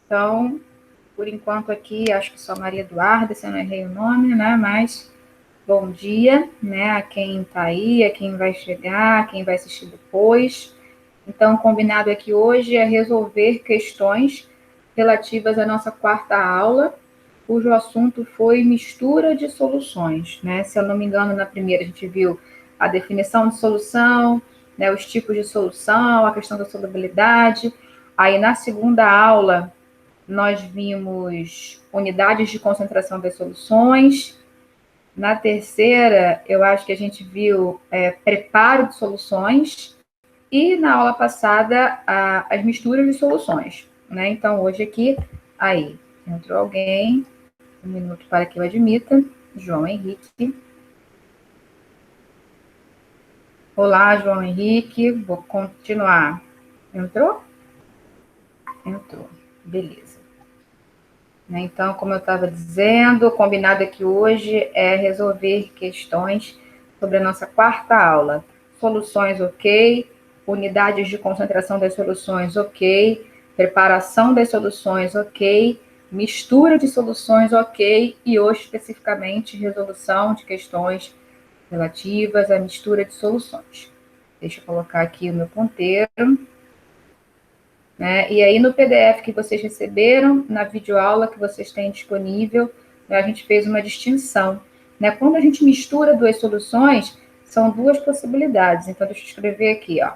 Então, por enquanto aqui, acho que só Maria Eduarda, se eu não errei o nome, né? Mas bom dia, né? A quem está aí, a quem vai chegar, a quem vai assistir depois. Então, combinado aqui hoje é resolver questões relativas à nossa quarta aula, cujo assunto foi mistura de soluções, né? Se eu não me engano, na primeira a gente viu a definição de solução, né, os tipos de solução, a questão da solubilidade. Aí, na segunda aula, nós vimos unidades de concentração das soluções. Na terceira, eu acho que a gente viu preparo de soluções. E na aula passada, as misturas de soluções, né? Então, hoje aqui, aí, entrou alguém, um minuto para que eu admita, João Henrique. Olá, João Henrique, vou continuar. Entrou? Entrou, beleza. Então, como eu estava dizendo, o combinado aqui hoje é resolver questões sobre a nossa quarta aula. Soluções, ok. Unidades de concentração das soluções, ok. Preparação das soluções, ok. Mistura de soluções, ok. E hoje, especificamente, resolução de questões relativas à mistura de soluções. Deixa eu colocar aqui o meu ponteiro. Né? E aí, no PDF que vocês receberam, na videoaula que vocês têm disponível, a gente fez uma distinção. Né? Quando a gente mistura duas soluções, são duas possibilidades. Então, deixa eu escrever aqui, ó.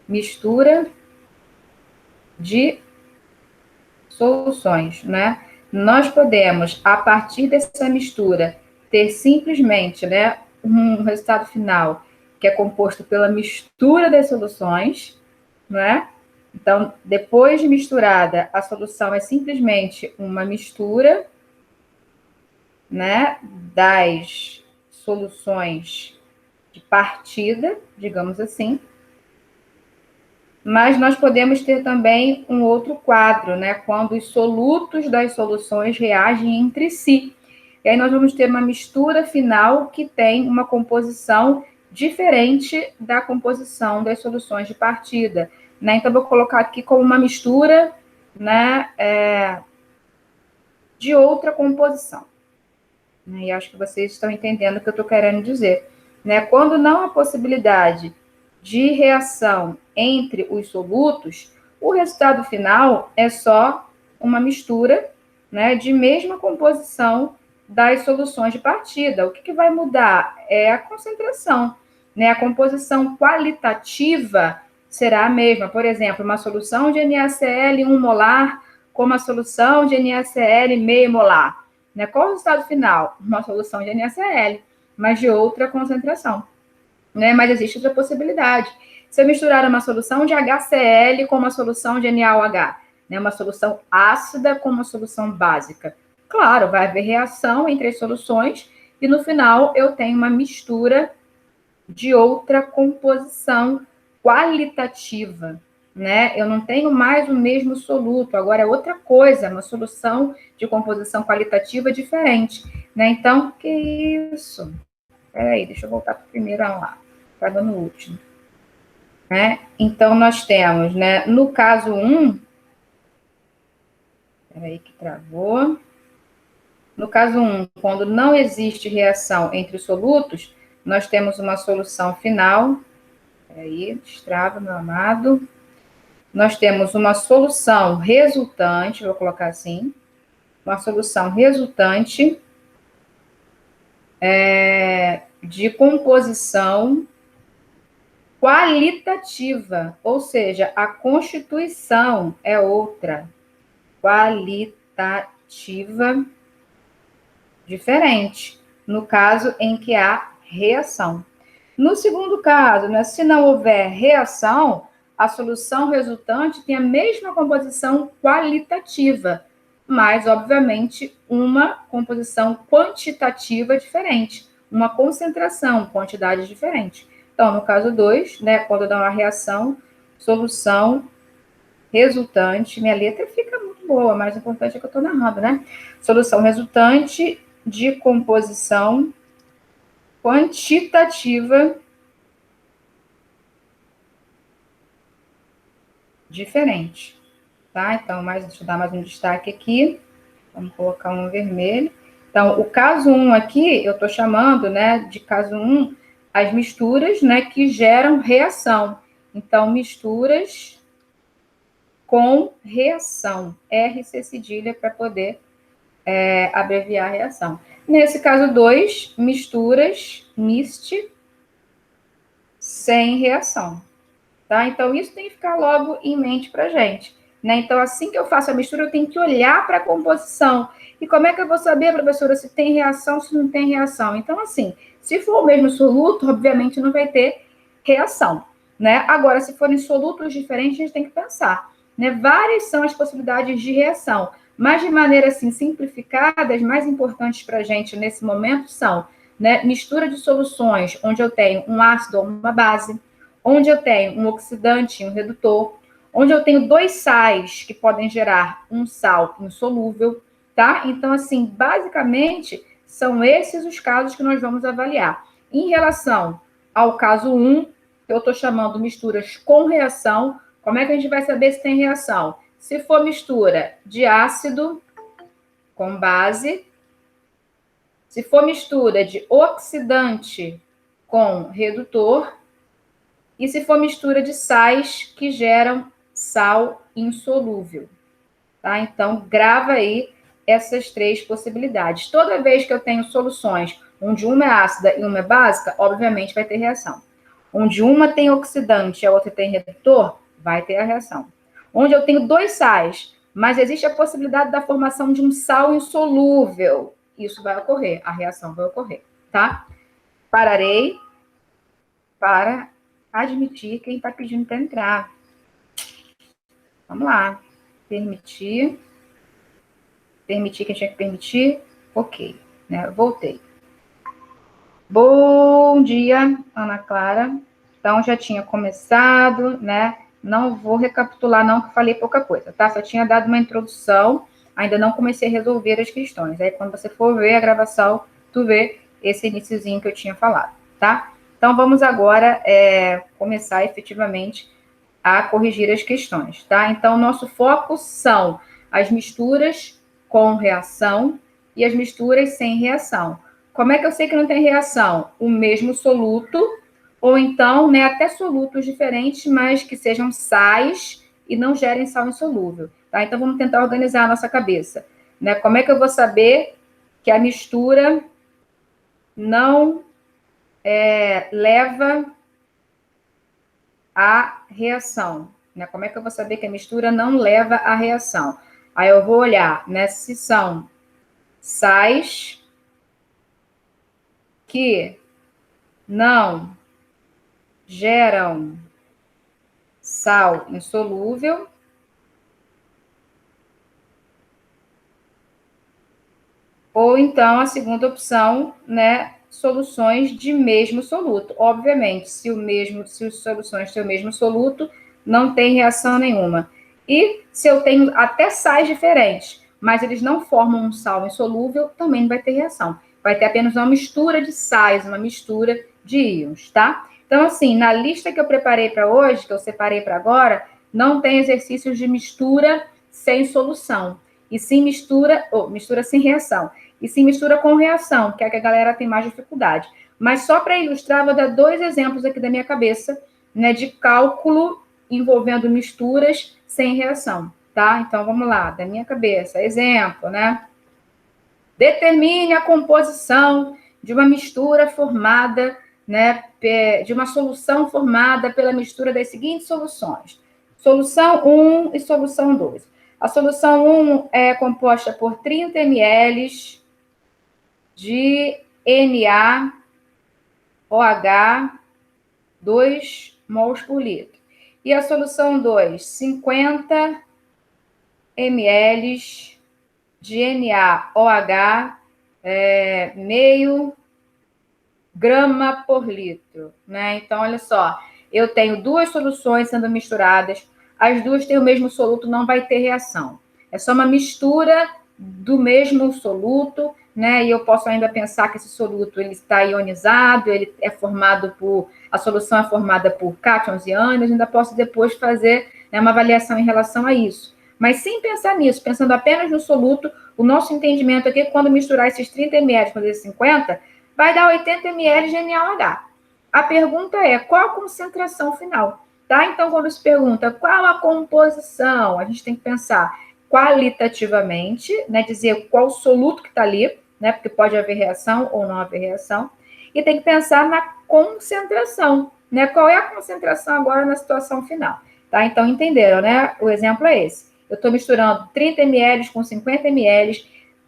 Mistura de soluções, né? Nós podemos, a partir dessa mistura, ter simplesmente, né, um resultado final que é composto pela mistura das soluções, né? Então, depois de misturada, a solução é simplesmente uma mistura, né, das soluções de partida, digamos assim. Mas nós podemos ter também um outro quadro, né, quando os solutos das soluções reagem entre si. E aí nós vamos ter uma mistura final que tem uma composição diferente da composição das soluções de partida. Né? Então, vou colocar aqui como uma mistura, né, de outra composição. E acho que vocês estão entendendo o que eu estou querendo dizer. Né? Quando não há possibilidade de reação entre os solutos, o resultado final é só uma mistura, né, de mesma composição das soluções de partida. O que vai mudar é a concentração. Né? A composição qualitativa será a mesma. Por exemplo, uma solução de NaCl 1 molar com uma solução de NaCl meio molar. Né? Qual o resultado final? Uma solução de NaCl, mas de outra concentração. Né? Mas existe outra possibilidade. Se eu misturar uma solução de HCl com uma solução de NaOH, né? Uma solução ácida com uma solução básica. Claro, vai haver reação entre as soluções e no final eu tenho uma mistura de outra composição qualitativa, né? Eu não tenho mais o mesmo soluto, agora é outra coisa, uma solução de composição qualitativa diferente, né? Então, que isso? Peraí, deixa eu voltar para o primeiro lá, estava no último. Né? Então, nós temos, né, no caso 1, peraí que travou. No caso 1, quando não existe reação entre os solutos, nós temos uma solução final. Peraí, destrava, meu amado. Nós temos uma solução resultante, vou colocar assim, uma solução resultante de composição qualitativa, ou seja, a constituição é outra, qualitativa diferente, no caso em que há reação. No segundo caso, né, se não houver reação, a solução resultante tem a mesma composição qualitativa, mas, obviamente, uma composição quantitativa diferente, uma concentração, quantidade diferente. Então, no caso 2, né, quando dá uma reação, solução resultante, minha letra fica muito boa, mas o importante é que eu estou narrando, né? Solução resultante de composição quantitativa diferente, tá? Então, deixa eu dar mais um destaque aqui. Vamos colocar um vermelho. Então, o caso 1 aqui, eu estou chamando, né, de caso 1, as misturas, né, que geram reação. Então, misturas com reação. RC cedilha para poder abreviar a reação. Nesse caso 2, misturas, MIST, sem reação. Tá? Então, isso tem que ficar logo em mente para a gente. Né? Então, assim que eu faço a mistura, eu tenho que olhar para a composição. E como é que eu vou saber, professora, se tem reação, se não tem reação? Então, assim, se for o mesmo soluto, obviamente não vai ter reação. Né? Agora, se forem solutos diferentes, a gente tem que pensar. Né? Várias são as possibilidades de reação, mas de maneira assim, simplificada, as mais importantes para a gente nesse momento são, né, mistura de soluções, onde eu tenho um ácido ou uma base, onde eu tenho um oxidante e um redutor, onde eu tenho 2 sais que podem gerar um sal insolúvel, tá? Então, assim, basicamente, são esses os casos que nós vamos avaliar. Em relação ao caso 1, eu estou chamando misturas com reação. Como é que a gente vai saber se tem reação? Se for mistura de ácido com base, se for mistura de oxidante com redutor, e se for mistura de sais que geram sal insolúvel. Tá? Então, grava aí essas 3 possibilidades. Toda vez que eu tenho soluções onde uma é ácida e uma é básica, obviamente vai ter reação. Onde uma tem oxidante e a outra tem redutor, vai ter a reação. Onde eu tenho 2 sais, mas existe a possibilidade da formação de um sal insolúvel, isso vai ocorrer, a reação vai ocorrer, tá? Pararei para admitir quem está pedindo para entrar. Vamos lá. Permitir. Permitir quem tinha que permitir. Ok. Né? Voltei. Bom dia, Ana Clara. Então, já tinha começado, né? Não vou recapitular, não, que falei pouca coisa, tá? Só tinha dado uma introdução, ainda não comecei a resolver as questões. Aí, quando você for ver a gravação, tu vê esse iniciozinho que eu tinha falado, tá? Então, vamos agora começar efetivamente a corrigir as questões, tá? Então, nosso foco são as misturas com reação e as misturas sem reação. Como é que eu sei que não tem reação? O mesmo soluto, ou então, né, até solutos diferentes, mas que sejam sais e não gerem sal insolúvel, tá? Então, vamos tentar organizar a nossa cabeça, né? Como é que eu vou saber que a mistura não leva a reação, né? Como é que eu vou saber que a mistura não leva à reação? Aí eu vou olhar, né, se são sais que não geram sal insolúvel ou então a segunda opção, né, soluções de mesmo soluto. Obviamente, se as soluções têm o mesmo soluto, não tem reação nenhuma. E se eu tenho até sais diferentes, mas eles não formam um sal insolúvel, também não vai ter reação. Vai ter apenas uma mistura de sais, uma mistura de íons, tá? Então, assim, na lista que eu preparei para hoje, que eu separei para agora, não tem exercícios de mistura sem solução. E sim mistura sem reação. E sim mistura com reação, que é que a galera tem mais dificuldade. Mas só para ilustrar, vou dar 2 exemplos aqui da minha cabeça, né, de cálculo envolvendo misturas sem reação, tá? Então, vamos lá, da minha cabeça. Exemplo, né? Determine a composição de uma mistura formada, né, de uma solução formada pela mistura das seguintes soluções. Solução 1 e solução 2. A solução 1 é composta por 30 ml de NaOH, 2 mols por litro. E a solução 2, 50 ml de NaOH, meio grama por litro, né? Então, olha só, eu tenho 2 soluções sendo misturadas, as 2 têm o mesmo soluto, não vai ter reação. É só uma mistura do mesmo soluto, né? E eu posso ainda pensar que esse soluto ele está ionizado, ele é formado por... A solução é formada por cátions e ânions, ainda posso depois fazer, né, uma avaliação em relação a isso. Mas sem pensar nisso, pensando apenas no soluto, o nosso entendimento aqui é que quando misturar esses 30 ml com esses 50, vai dar 80 ml de NaOH. A pergunta é, qual a concentração final? Tá? Então, quando se pergunta qual a composição, a gente tem que pensar qualitativamente, né, dizer qual soluto que está ali, né, porque pode haver reação ou não haver reação, e tem que pensar na concentração, né, qual é a concentração agora na situação final, tá? Então, entenderam, né? O exemplo é esse. Eu estou misturando 30 ml com 50 ml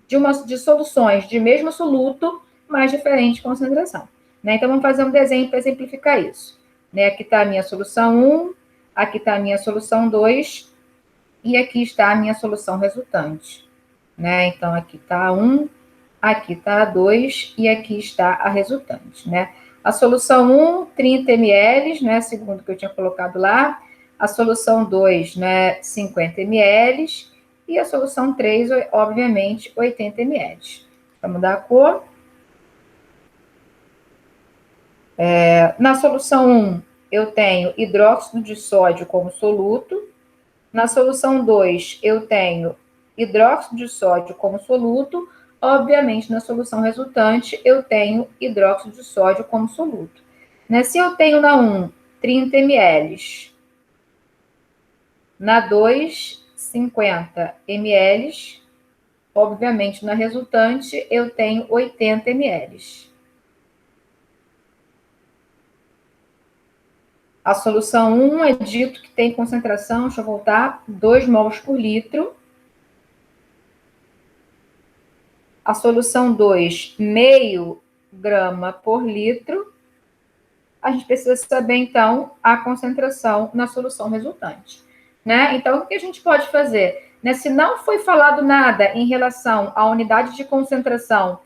de soluções de mesmo soluto, mas diferente concentração, né? Então, vamos fazer um desenho para exemplificar isso, né? Aqui está a minha solução 1, aqui está a minha solução 2, e aqui está a minha solução resultante, né? Então, aqui está a 1, aqui está a 2 e aqui está a resultante, né? A solução 1, 30 ml, né? Segundo o que eu tinha colocado lá. A solução 2, né? 50 ml. E a solução 3, obviamente, 80 ml. Vamos mudar a cor. Na solução 1, eu tenho hidróxido de sódio como soluto. Na solução 2, eu tenho hidróxido de sódio como soluto. Obviamente, na solução resultante, eu tenho hidróxido de sódio como soluto. Né? Se eu tenho na 1, 30 ml, na 2, 50 ml, obviamente, na resultante, eu tenho 80 ml. A solução 1 é dito que tem concentração, deixa eu voltar, 2 mols por litro. A solução 2, meio grama por litro. A gente precisa saber, então, a concentração na solução resultante, né? Então, o que a gente pode fazer? Né? Se não foi falado nada em relação à unidade de concentração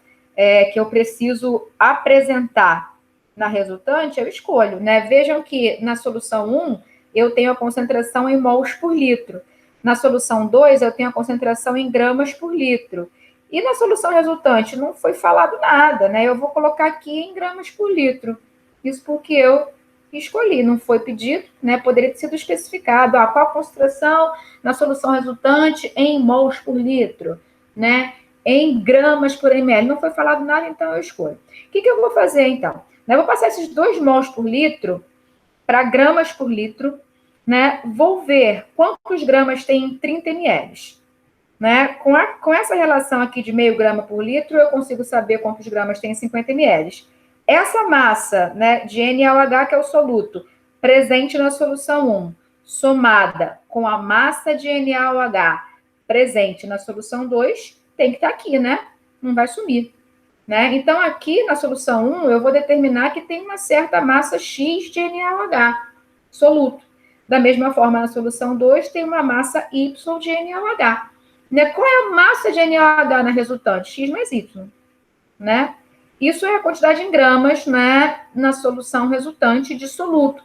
que eu preciso apresentar na resultante, eu escolho, né? Vejam que na solução 1, eu tenho a concentração em mols por litro. Na solução 2, eu tenho a concentração em gramas por litro. E na solução resultante, não foi falado nada, né? Eu vou colocar aqui em gramas por litro. Isso porque eu escolhi, não foi pedido, né? Poderia ter sido especificado, qual a concentração na solução resultante em mols por litro, né? Em gramas por ml. Não foi falado nada, então eu escolho. O que eu vou fazer, então? Eu vou passar esses 2 mols por litro para gramas por litro, né? Vou ver quantos gramas tem em 30 ml. Né? Com essa relação aqui de meio grama por litro, eu consigo saber quantos gramas tem em 50 ml. Essa massa, né, de NaOH, que é o soluto, presente na solução 1, somada com a massa de NaOH presente na solução 2, tem que estar aqui, né? Não vai sumir. Né? Então, aqui na solução 1, eu vou determinar que tem uma certa massa X de NaOH, soluto. Da mesma forma, na solução 2, tem uma massa Y de NaOH. Né? Qual é a massa de NaOH na resultante? X mais Y. Né? Isso é a quantidade em gramas, né, na solução resultante de soluto.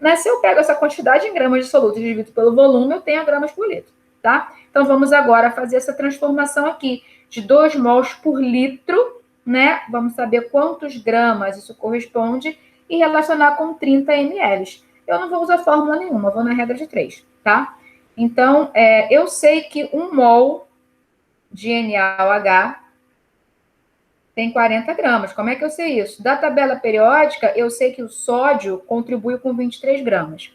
Né? Se eu pego essa quantidade em gramas de soluto e divido pelo volume, eu tenho a gramas por litro. Tá? Então, vamos agora fazer essa transformação aqui de 2 mols por litro, né? Vamos saber quantos gramas isso corresponde e relacionar com 30 ml. Eu não vou usar fórmula nenhuma, vou na regra de 3, tá? Então, eu sei que 1 mol de NaOH tem 40 gramas. Como é que eu sei isso? Da tabela periódica, eu sei que o sódio contribui com 23 gramas.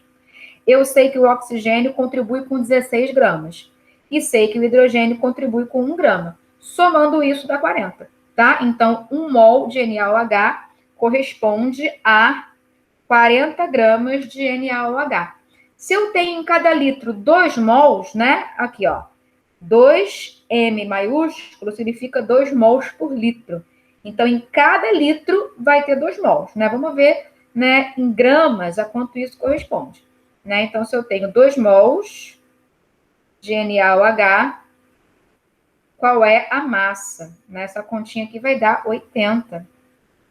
Eu sei que o oxigênio contribui com 16 gramas. E sei que o hidrogênio contribui com 1 grama. Somando isso, dá 40. Tá? Então, 1 mol de NaOH corresponde a 40 gramas de NaOH. Se eu tenho em cada litro 2 mols, né? Aqui, ó. 2M maiúsculo significa 2 mols por litro. Então, em cada litro vai ter 2 mols, né? Vamos ver, né, em gramas a quanto isso corresponde. Né? Então, se eu tenho 2 mols de NaOH, qual é a massa? Essa continha aqui vai dar 80.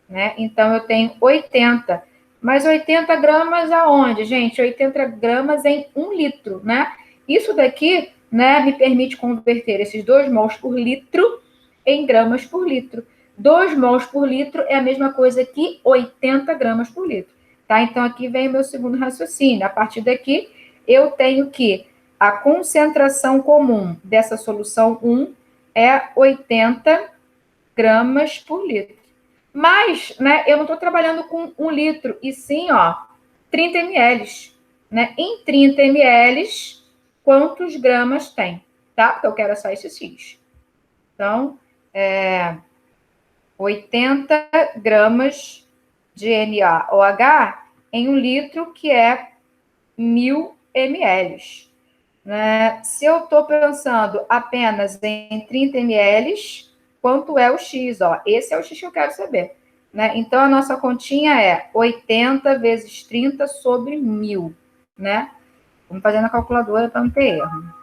Né? Então, eu tenho 80. Mas 80 gramas aonde, gente? 80 gramas em 1 litro, né? Isso daqui, né, me permite converter esses 2 mols por litro em gramas por litro. 2 mols por litro é a mesma coisa que 80 gramas por litro. Tá? Então, aqui vem o meu segundo raciocínio. A partir daqui, eu tenho que a concentração comum dessa solução 1 é 80 gramas por litro. Mas, né, eu não estou trabalhando com 1 litro, e sim, 30 ml. Né? Em 30 ml, quantos gramas tem? Tá? Porque eu quero só esse X. Então, 80 gramas de NaOH em 1 litro, que é 1.000 ml. Né? Se eu estou pensando apenas em 30 ml, quanto é o X? Esse é o X que eu quero saber. Né? Então, a nossa continha é 80 vezes 30 sobre 1.000. Né? Vamos fazer na calculadora para não ter erro.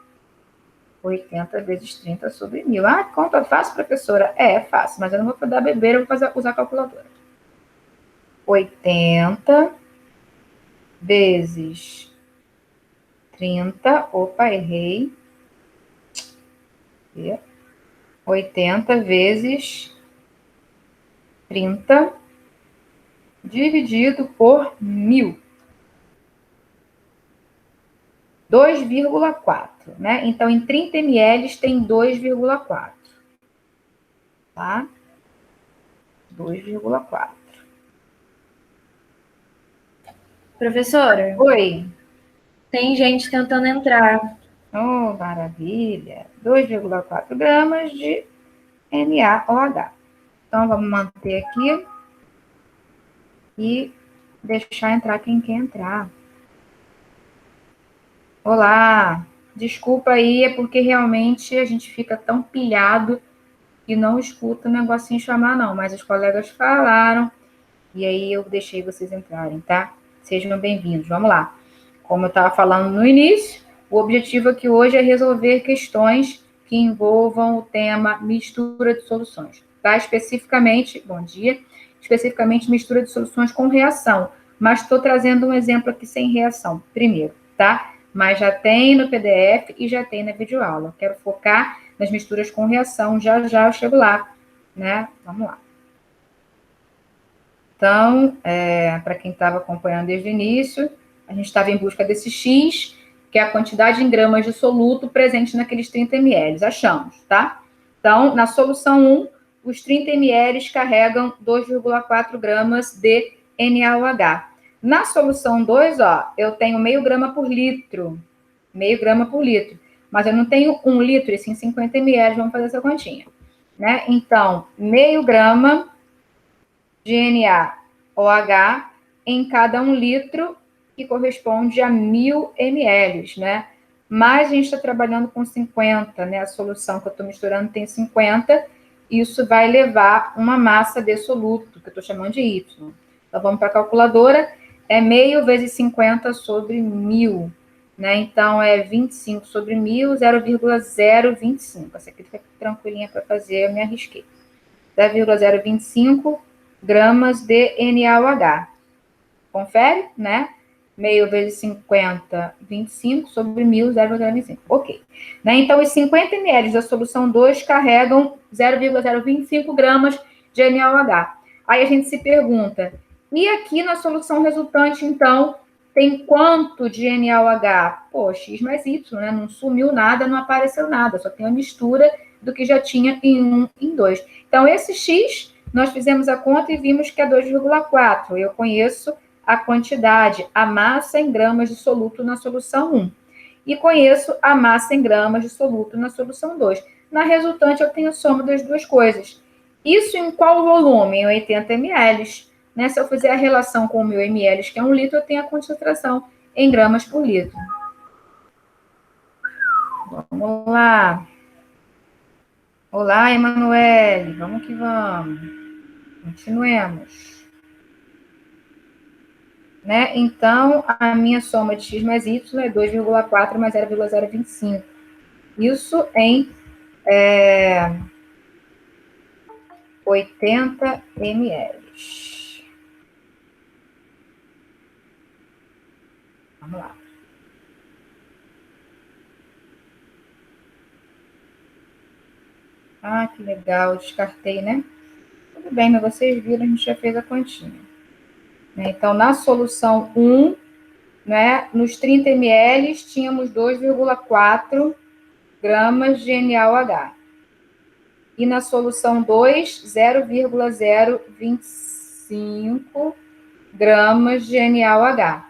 80 vezes 30 sobre 1.000. Ah, conta fácil, professora? É fácil, mas eu não vou dar beber, eu vou usar a calculadora. 80 vezes 30. Opa, errei. 80 vezes 30 dividido por 1.000. 2,4, né? Então, em 30 ml tem 2,4. Tá? 2,4. Professora, Oi. tem gente tentando entrar. Oh, maravilha. 2,4 gramas de NaOH. Então, vamos manter aqui e deixar entrar quem quer entrar. Olá, desculpa aí, é porque realmente a gente fica tão pilhado e não escuta o negocinho chamar, não. Mas os colegas falaram e aí eu deixei vocês entrarem, tá? Sejam bem-vindos. Vamos lá. Como eu estava falando no início, o objetivo aqui hoje é resolver questões que envolvam o tema mistura de soluções, tá? Especificamente, bom dia, especificamente mistura de soluções com reação, mas estou trazendo um exemplo aqui sem reação, primeiro, tá? Mas já tem no PDF e já tem na videoaula. Quero focar nas misturas com reação, já já eu chego lá, né? Vamos lá. Então, para quem estava acompanhando desde o início, a gente estava em busca desse X, que é a quantidade em gramas de soluto presente naqueles 30 ml. Achamos, tá? Então, na solução 1, os 30 ml carregam 2,4 gramas de NaOH. Na solução 2, eu tenho meio grama por litro. Meio grama por litro. Mas eu não tenho 1 litro, e sim 50 ml. Vamos fazer essa continha. Né? Então, meio grama de NaOH em cada 1 litro, que corresponde a 1.000 ml, né? Mas a gente está trabalhando com 50, né? A solução que eu estou misturando tem 50, isso vai levar uma massa de soluto, que eu estou chamando de Y. Então, vamos para a calculadora, é meio vezes 50 sobre 1.000, né? Então, é 25 sobre 1.000, 0,025. Essa aqui fica tranquilinha para fazer, eu me arrisquei. 0,025 gramas de NaOH. Confere, né? Meio vezes 50, 25 sobre 1.000, 0,025. Ok. Né? Então, os 50 ml da solução 2 carregam 0,025 gramas de NaOH. Aí a gente se pergunta, e aqui na solução resultante, então, tem quanto de NaOH? Pô, X mais Y, né? Não sumiu nada, não apareceu nada, só tem a mistura do que já tinha em 1 e em 2. Então, esse X, nós fizemos a conta e vimos que é 2,4. Eu conheço a quantidade, a massa em gramas de soluto na solução 1. E conheço a massa em gramas de soluto na solução 2. Na resultante, eu tenho a soma das duas coisas. Isso em qual volume? Em 80 ml. Né? Se eu fizer a relação com o 1.000 ml, que é 1 litro, eu tenho a concentração em gramas por litro. Vamos lá. Olá, Emanuele. Vamos que vamos. Continuemos. Né? Então, a minha soma de x mais y é 2,4 mais 0,025. Isso em 80 ml. Vamos lá. Ah, que legal, descartei, né? Tudo bem, mas vocês viram, a gente já fez a continha. Então, na solução 1, né, nos 30 ml, tínhamos 2,4 gramas de NaOH. E na solução 2, 0,025 gramas de NaOH.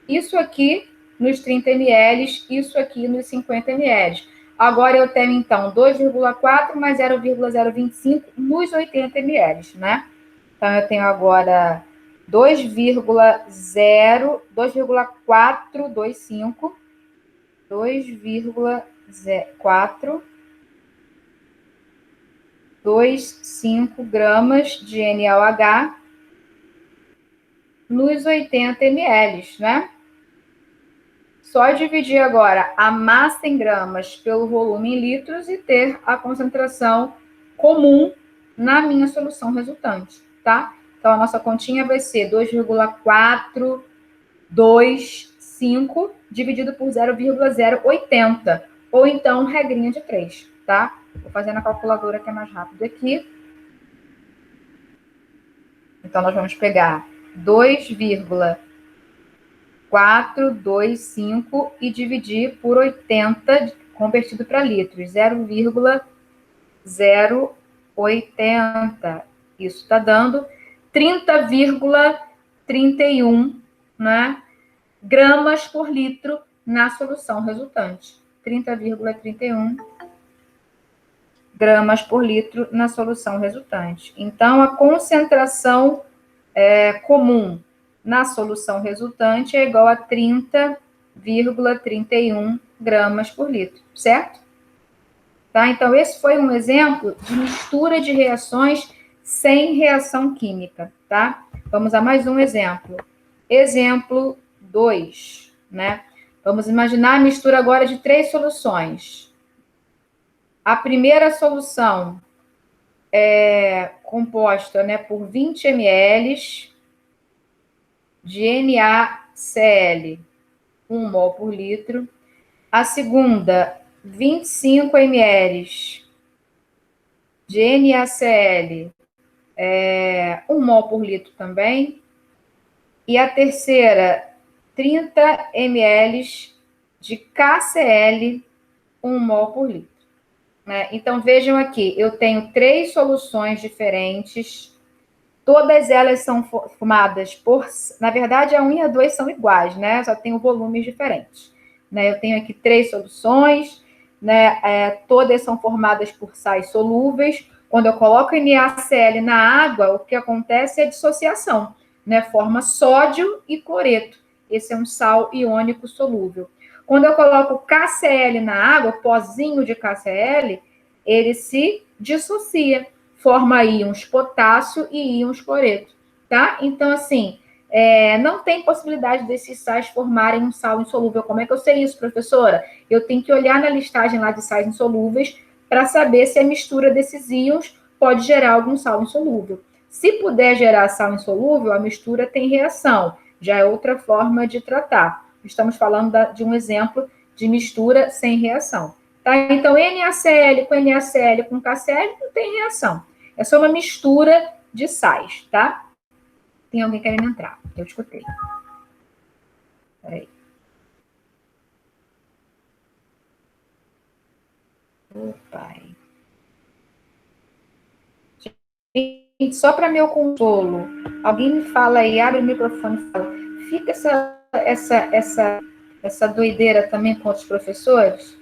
Isso aqui nos 30 ml, isso aqui nos 50 ml. Agora eu tenho, então, 2,4 mais 0,025 nos 80 ml, né? Então, eu tenho agora 2,425, 2,425 gramas de NaOH nos 80 ml, né? Só dividir agora a massa em gramas pelo volume em litros e ter a concentração comum na minha solução resultante, tá? Então, a nossa continha vai ser 2,425 dividido por 0,080, ou então regrinha de 3, tá? Vou fazer na calculadora que é mais rápido aqui. Então, nós vamos pegar 2,425 e dividir por 80, convertido para litros, 0,080. Isso está dando 30,31, né, gramas por litro na solução resultante. 30,31 gramas por litro na solução resultante. Então, a concentração comum na solução resultante é igual a 30,31 gramas por litro, certo? Tá? Então, esse foi um exemplo de mistura de reações sem reação química, tá? Vamos a mais um exemplo. Exemplo 2, né? Vamos imaginar a mistura agora de 3 soluções. A primeira solução é composta, né, por 20 ml de NaCl, 1 mol por litro. A segunda, 25 ml de NaCl, 1 mol por litro também. E a terceira, 30 ml de KCl, 1 mol por litro. Né? Então, vejam aqui, eu tenho 3 soluções diferentes, todas elas são formadas por... Na verdade, a 1 e a 2 são iguais, né? Só tem volumes diferentes. Né? Eu tenho aqui 3 soluções, né? Todas são formadas por sais solúveis. Quando eu coloco NaCl na água, o que acontece é a dissociação, né? Forma sódio e cloreto. Esse é um sal iônico solúvel. Quando eu coloco KCl na água, pozinho de KCl, ele se dissocia, forma íons potássio e íons cloreto, tá? Então, assim, não tem possibilidade desses sais formarem um sal insolúvel. Como é que eu sei isso, professora? Eu tenho que olhar na listagem lá de sais insolúveis para saber se a mistura desses íons pode gerar algum sal insolúvel. Se puder gerar sal insolúvel, a mistura tem reação. Já é outra forma de tratar. Estamos falando de um exemplo de mistura sem reação. Tá? Então, NaCl com NaCl com KCl não tem reação. É só uma mistura de sais, tá? Tem alguém querendo entrar? Eu escutei. Peraí. Pai. Gente, só para meu consolo, alguém me fala aí, abre o microfone e fala, fica essa doideira também com outros professores?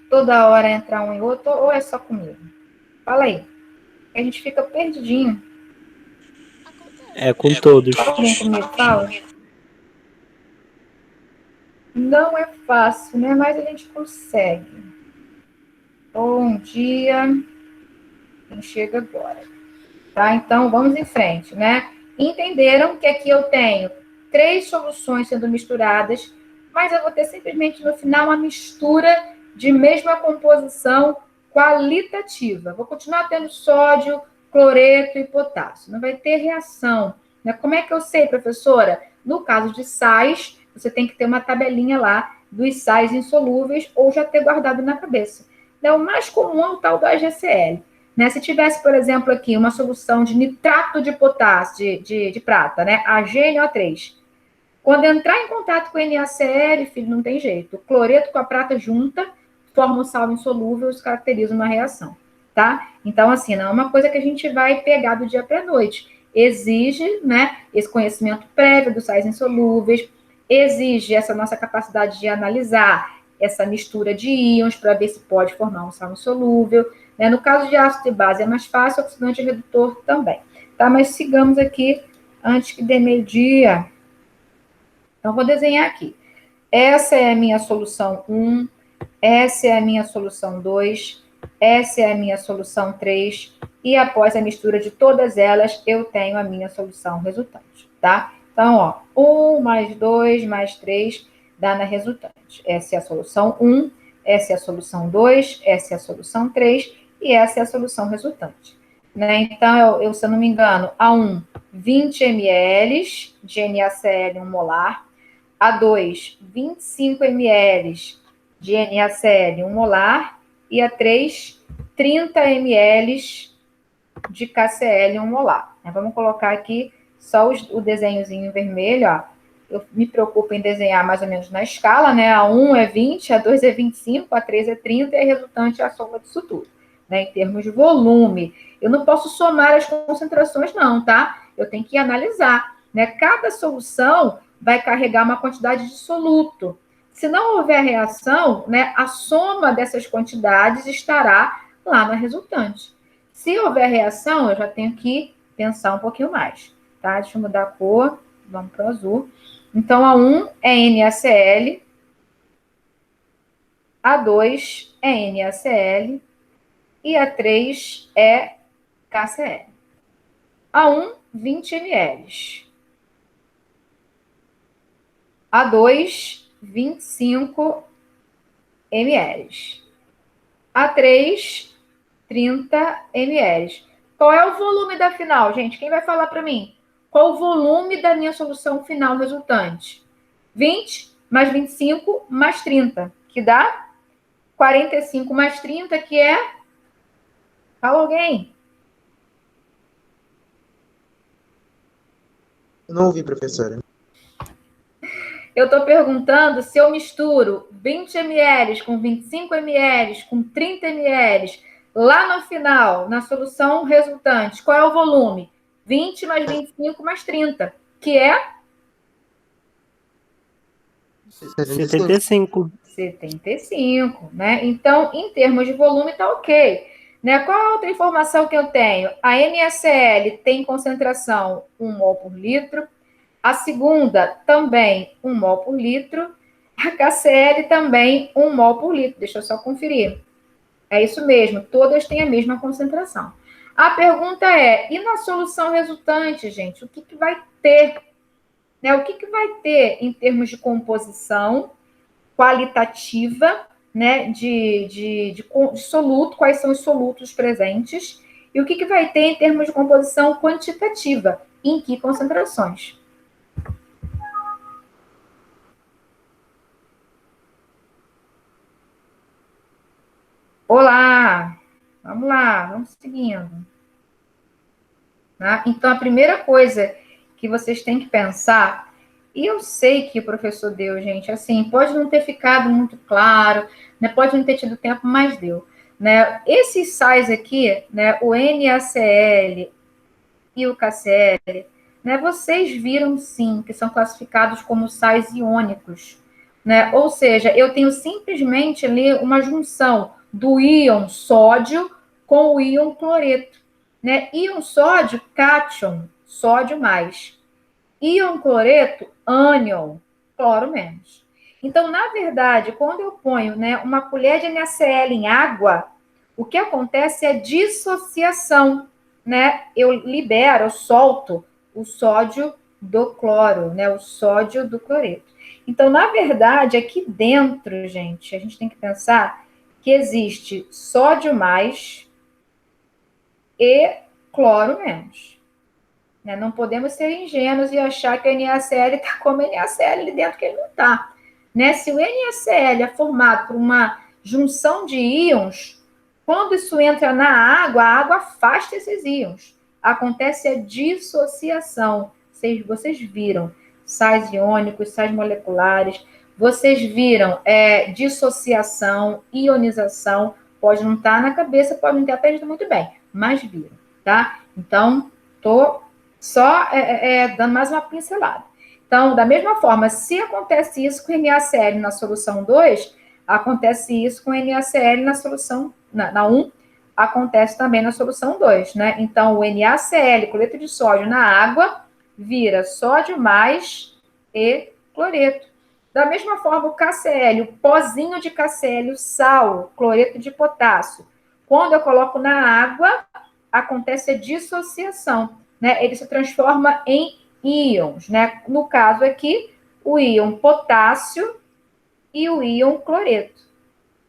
Toda hora entrar um em outro, ou é só comigo? Fala aí. A gente fica perdidinho. É com todos. Alguém comigo fala? Não é fácil, né? Mas a gente consegue. Bom dia. Quem chega agora? Tá? Então, vamos em frente, né? Entenderam que aqui eu tenho 3 soluções sendo misturadas, mas eu vou ter simplesmente no final uma mistura de mesma composição qualitativa. Vou continuar tendo sódio, cloreto e potássio. Não vai ter reação. Né? Como é que eu sei, professora? No caso de sais, você tem que ter uma tabelinha lá dos sais insolúveis ou já ter guardado na cabeça. né? O mais comum é o tal do AgCl. Né? Se tivesse, por exemplo, aqui uma solução de nitrato de potássio, de prata, né? AgNO3. Quando entrar em contato com o NaCl, filho, não tem jeito. O cloreto com a prata junta, forma um sal insolúvel, isso caracteriza uma reação, tá? Então, assim, não é uma coisa que a gente vai pegar do dia para a noite. Exige, né, esse conhecimento prévio dos sais insolúveis, exige essa nossa capacidade de analisar essa mistura de íons para ver se pode formar um sal insolúvel. Né? No caso de ácido e base é mais fácil, oxidante redutor também. Tá? Mas sigamos aqui antes que dê meio-dia. Então, vou desenhar aqui. Essa é a minha solução 1, essa é a minha solução 2, essa é a minha solução 3, e após a mistura de todas elas, eu tenho a minha solução resultante, tá? Então, ó, 1 mais 2 mais 3 dá na resultante. Essa é a solução 1, essa é a solução 2, essa é a solução 3, e essa é a solução resultante. Né? Então, se eu não me engano, A1, 20 ml de NaCl 1 molar, A2, 25 ml de NaCl 1 molar, e A3, 30 ml de KCl 1 molar. Vamos colocar aqui só o desenhozinho em vermelho, ó. Eu me preocupo em desenhar mais ou menos na escala, né? A1 é 20, A2 é 25, A3 é 30, e a resultante é a soma disso tudo. Né? Em termos de volume, eu não posso somar as concentrações, não, tá? Eu tenho que analisar, né? Cada solução vai carregar uma quantidade de soluto. Se não houver reação, né, a soma dessas quantidades estará lá na resultante. Se houver reação, eu já tenho que pensar um pouquinho mais, tá? Deixa eu mudar a cor, vamos para o azul. Então, A1 é NaCl, A2 é NaCl e A3 é KCl. A1, 20 ml. A2, 25 ml. A3, 30 ml. Qual é o volume da final, gente? Quem vai falar para mim? Qual o volume da minha solução final resultante? 20 mais 25 mais 30, que dá 45 mais 30, que é... Fala alguém. Eu não ouvi, professora. Eu estou perguntando se eu misturo 20 ml com 25 ml com 30 ml lá no final, na solução resultante. Qual é o volume? 20 mais 25 mais 30, que é 75. 75, né? Então, em termos de volume, tá ok. Né? Qual a outra informação que eu tenho? A NaCl tem concentração 1 mol por litro. A segunda, também 1 mol por litro. A KCl também 1 mol por litro. Deixa eu só conferir. É isso mesmo, todas têm a mesma concentração. A pergunta é, e na solução resultante, gente, o que vai ter? Né? O que vai ter em termos de composição qualitativa, né, de soluto, quais são os solutos presentes, e o que vai ter em termos de composição quantitativa, em que concentrações? Olá! Vamos lá, vamos seguindo. Tá? Então, a primeira coisa que vocês têm que pensar, e eu sei que o professor deu, gente, assim, pode não ter ficado muito claro, né, pode não ter tido tempo, mas deu. Né? Esses sais aqui, né, o NaCl e o KCl, né, vocês viram sim que são classificados como sais iônicos. Né? Ou seja, eu tenho simplesmente ali uma junção do íon sódio com o íon cloreto. Né? Íon sódio, cátion, sódio mais. Íon cloreto, ânion, cloro menos. Então, na verdade, quando eu ponho, né, uma colher de NaCl em água, o que acontece é dissociação. Né? Eu libero, eu solto o sódio do cloro, né? O sódio do cloreto. Então, na verdade, aqui dentro, gente, a gente tem que pensar que existe sódio mais e cloro menos. Né? Não podemos ser ingênuos e achar que o NaCl está como NaCl ali dentro, que ele não está. Né? Se o NaCl é formado por uma junção de íons, quando isso entra na água, a água afasta esses íons. Acontece a dissociação. Vocês viram sais iônicos, sais moleculares, vocês viram dissociação, ionização, pode não estar na cabeça, pode não ter aprendido muito bem, mas viram, tá? Então, estou só dando mais uma pincelada. Então, da mesma forma, se acontece isso com NaCl na solução 2, acontece isso com NaCl na solução, na 1, acontece também na solução 2, né? Então, o NaCl, cloreto de sódio na água, vira sódio mais e cloreto. Da mesma forma, o KCl, o pozinho de KCl, o sal, cloreto de potássio. Quando eu coloco na água, acontece a dissociação, né? Ele se transforma em íons, né? No caso aqui, o íon potássio e o íon cloreto.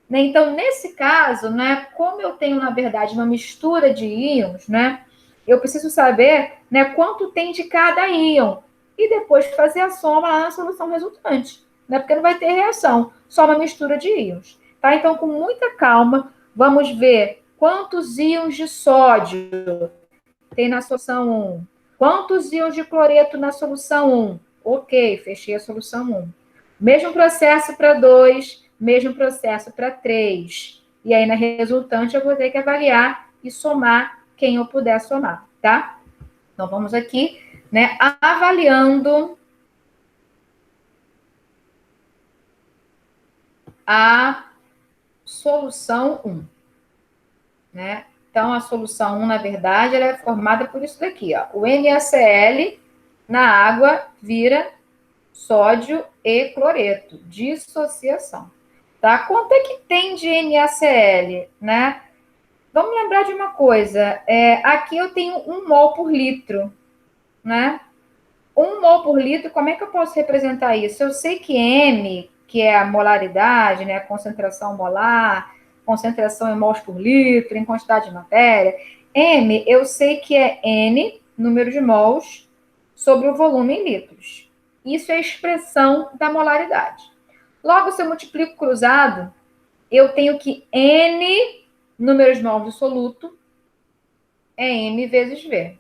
Né? Então, nesse caso, né, como eu tenho, na verdade, uma mistura de íons, né, eu preciso saber, né, quanto tem de cada íon e depois fazer a soma lá na solução resultante, né, porque não vai ter reação, só uma mistura de íons. Tá? Então, com muita calma, vamos ver quantos íons de sódio tem na solução 1. Quantos íons de cloreto na solução 1? Ok, fechei a solução 1. Mesmo processo para 2, mesmo processo para 3. E aí, na resultante, eu vou ter que avaliar e somar quem eu puder somar, tá? Então, vamos aqui, né, avaliando a solução 1, né? Então, a solução 1, na verdade, ela é formada por isso daqui, ó. O NaCl na água vira sódio e cloreto, dissociação. Tá? Quanto é que tem de NaCl, né? Vamos lembrar de uma coisa. Aqui eu tenho 1 mol por litro, né? 1 mol por litro, como é que eu posso representar isso? Eu sei que M, que é a molaridade, né? A concentração molar, concentração em mols por litro, em quantidade de matéria. M, eu sei que é N, número de mols, sobre o volume em litros. Isso é a expressão da molaridade. Logo, se eu multiplico cruzado, eu tenho que N, número de mols do soluto, é M vezes V.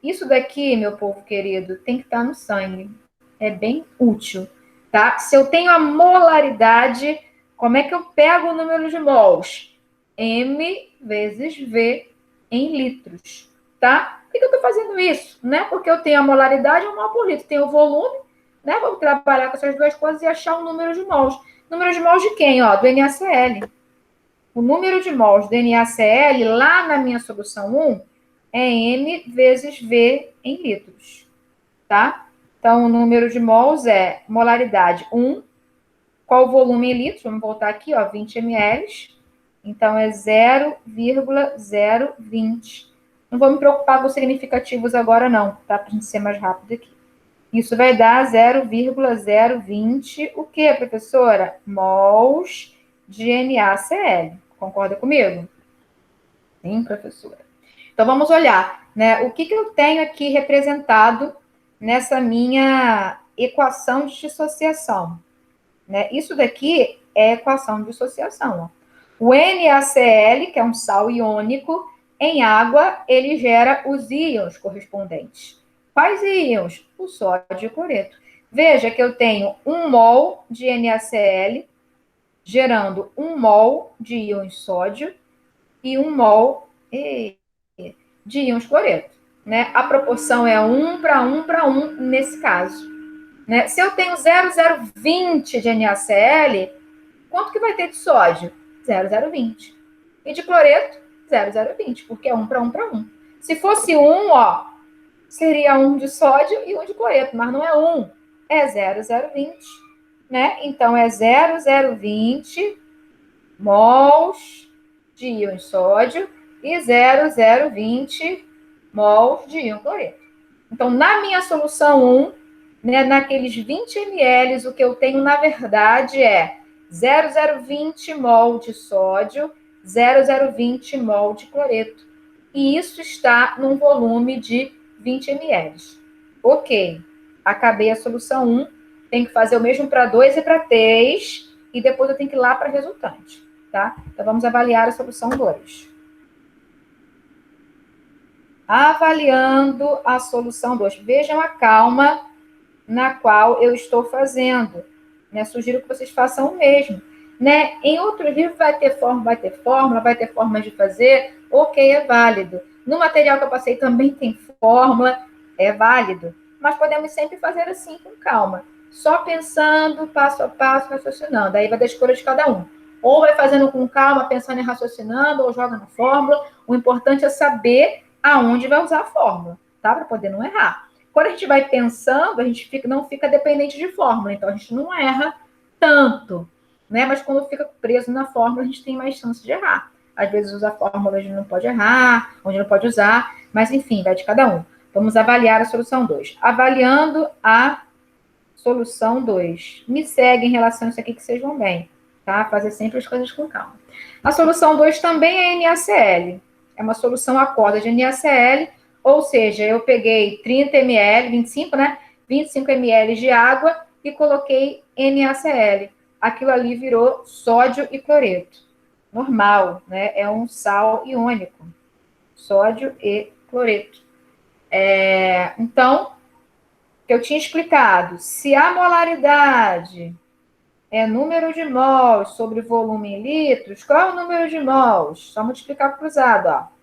Isso daqui, meu povo querido, tem que estar no sangue. É bem útil, tá? Se eu tenho a molaridade, como é que eu pego o número de mols? M vezes V em litros, tá? Por que eu estou fazendo isso? Não é porque eu tenho a molaridade, um mol por litro. Tem o volume, né? Vamos trabalhar com essas duas coisas e achar o número de mols. Número de mols de quem? Ó, do NaCl. O número de mols do NaCl, lá na minha solução 1, é M vezes V em litros, tá? Então, o número de mols é molaridade 1. Qual o volume em litros? Vamos voltar aqui, ó, 20 ml. Então, é 0,020. Não vou me preocupar com os significativos agora, não, tá? Para a gente ser mais rápido aqui. Isso vai dar 0,020, o quê, professora? Mols de NaCl. Concorda comigo? Sim, professora. Então, vamos olhar, né? O que eu tenho aqui representado nessa minha equação de dissociação, né? Isso daqui é a equação de dissociação, ó. O NaCl, que é um sal iônico, em água, ele gera os íons correspondentes. Quais íons? O sódio e o cloreto. Veja que eu tenho 1 mol de NaCl gerando 1 mol de íons sódio e 1 mol de íons cloreto, né? A proporção é 1 para 1 para 1 nesse caso, né? Se eu tenho 0,020 de NaCl, quanto que vai ter de sódio? 0,020. E de cloreto? 0,020, porque é 1 para 1 para 1. Se fosse 1, ó, seria 1 de sódio e 1 de cloreto, mas não é 1, é 0,020, né? Então, é 0,020 mols de íons sódio e 0,020 mols de íon cloreto. Então, na minha solução 1, né, naqueles 20 ml, o que eu tenho, na verdade, é 0,020 mol de sódio, 0,020 mol de cloreto. E isso está num volume de 20 ml. Ok, acabei a solução 1. Tem que fazer o mesmo para 2 e para 3. e depois eu tenho que ir lá para a resultante, tá? Então, vamos avaliar a solução 2. Avaliando a solução 2. Vejam a calma na qual eu estou fazendo. Né? Sugiro que vocês façam o mesmo. Né? Em outro livro vai ter fórmula, vai ter formas de fazer, ok, é válido. No material que eu passei também tem fórmula, é válido. Mas podemos sempre fazer assim, com calma. Só pensando, passo a passo, raciocinando. Aí vai da escolha de cada um. Ou vai fazendo com calma, pensando e raciocinando, ou joga na fórmula. O importante é saber aonde vai usar a fórmula, tá? Para poder não errar. Quando a gente vai pensando, a gente não fica dependente de fórmula, então a gente não erra tanto, né? Mas quando fica preso na fórmula, a gente tem mais chance de errar. Às vezes usa a fórmula onde não pode errar, onde não pode usar, mas enfim, vai de cada um. Vamos avaliar a solução 2. Avaliando a solução 2. Me segue em relação a isso aqui que vocês vão bem, tá? Fazer sempre as coisas com calma. A solução 2 também é NaCl. É uma solução aquosa de NaCl, ou seja, eu peguei 30 ml, 25, né? 25 ml de água e coloquei NaCl. Aquilo ali virou sódio e cloreto. Normal, né? É um sal iônico. Sódio e cloreto. Então, que eu tinha explicado, se a molaridade é número de mols sobre volume em litros, qual é o número de mols? Só multiplicar por cruzado, ó.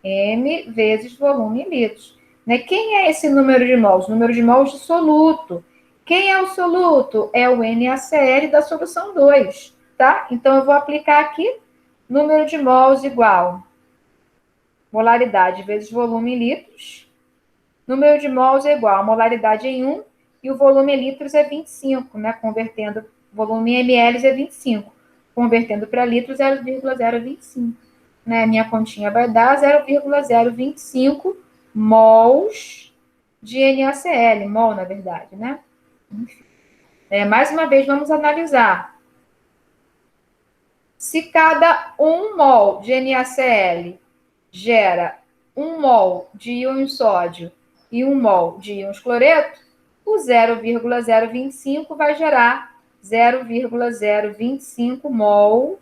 M vezes volume em litros. Né? Quem é esse número de mols? Número de mols de soluto. Quem é o soluto? É o NaCl da solução 2, tá? Então, eu vou aplicar aqui número de mols igual molaridade vezes volume em litros. Número de mols é igual a molaridade em 1 e o volume em litros é 25, né? Convertendo, volume em ml é 25. Convertendo para litros, 0,025. Né? Minha continha vai dar 0,025 mols de NaCl. Mol, na verdade, né? Enfim. Mais uma vez, vamos analisar. Se cada 1 mol de NaCl gera 1 mol de íon sódio e 1 mol de íons cloreto, o 0,025 vai gerar 0,025 mol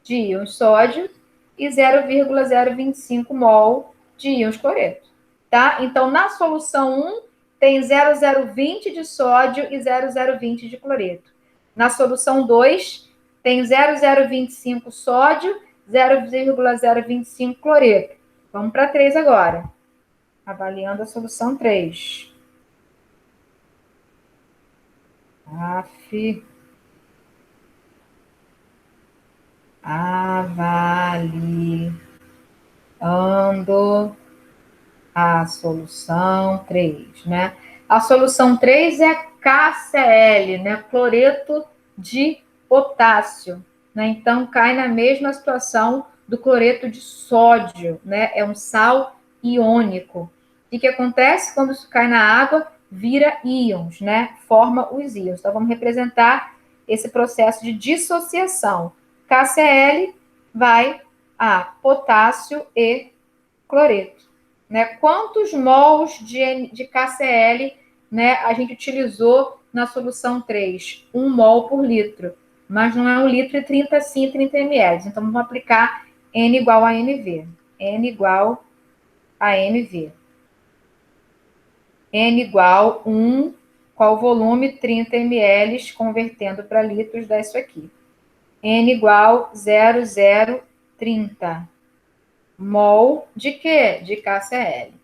de íons sódio e 0,025 mol de íons cloreto. Tá? Então, na solução 1, tem 0,020 de sódio e 0,020 de cloreto. Na solução 2, tem 0,025 sódio, 0,025 cloreto. Vamos para 3 agora. Avaliando a solução 3. Avaliando a solução 3, né? A solução 3 é KCl, né? Cloreto de potássio, né? Então, cai na mesma situação do cloreto de sódio, né? É um sal iônico. E o que acontece quando isso cai na água? Vira íons, né? Forma os íons. Então, vamos representar esse processo de dissociação. KCl vai a potássio e cloreto. Né? Quantos mols de KCl, né, a gente utilizou na solução 3? 1 mol por litro. Mas não é 1 litro e 30 sim, 30 ml. Então, vamos aplicar N igual a NV. N igual a NV. N igual 1, qual o volume? 30 ml, convertendo para litros, dá isso aqui. N igual 0,030. Mol de quê? De KCl.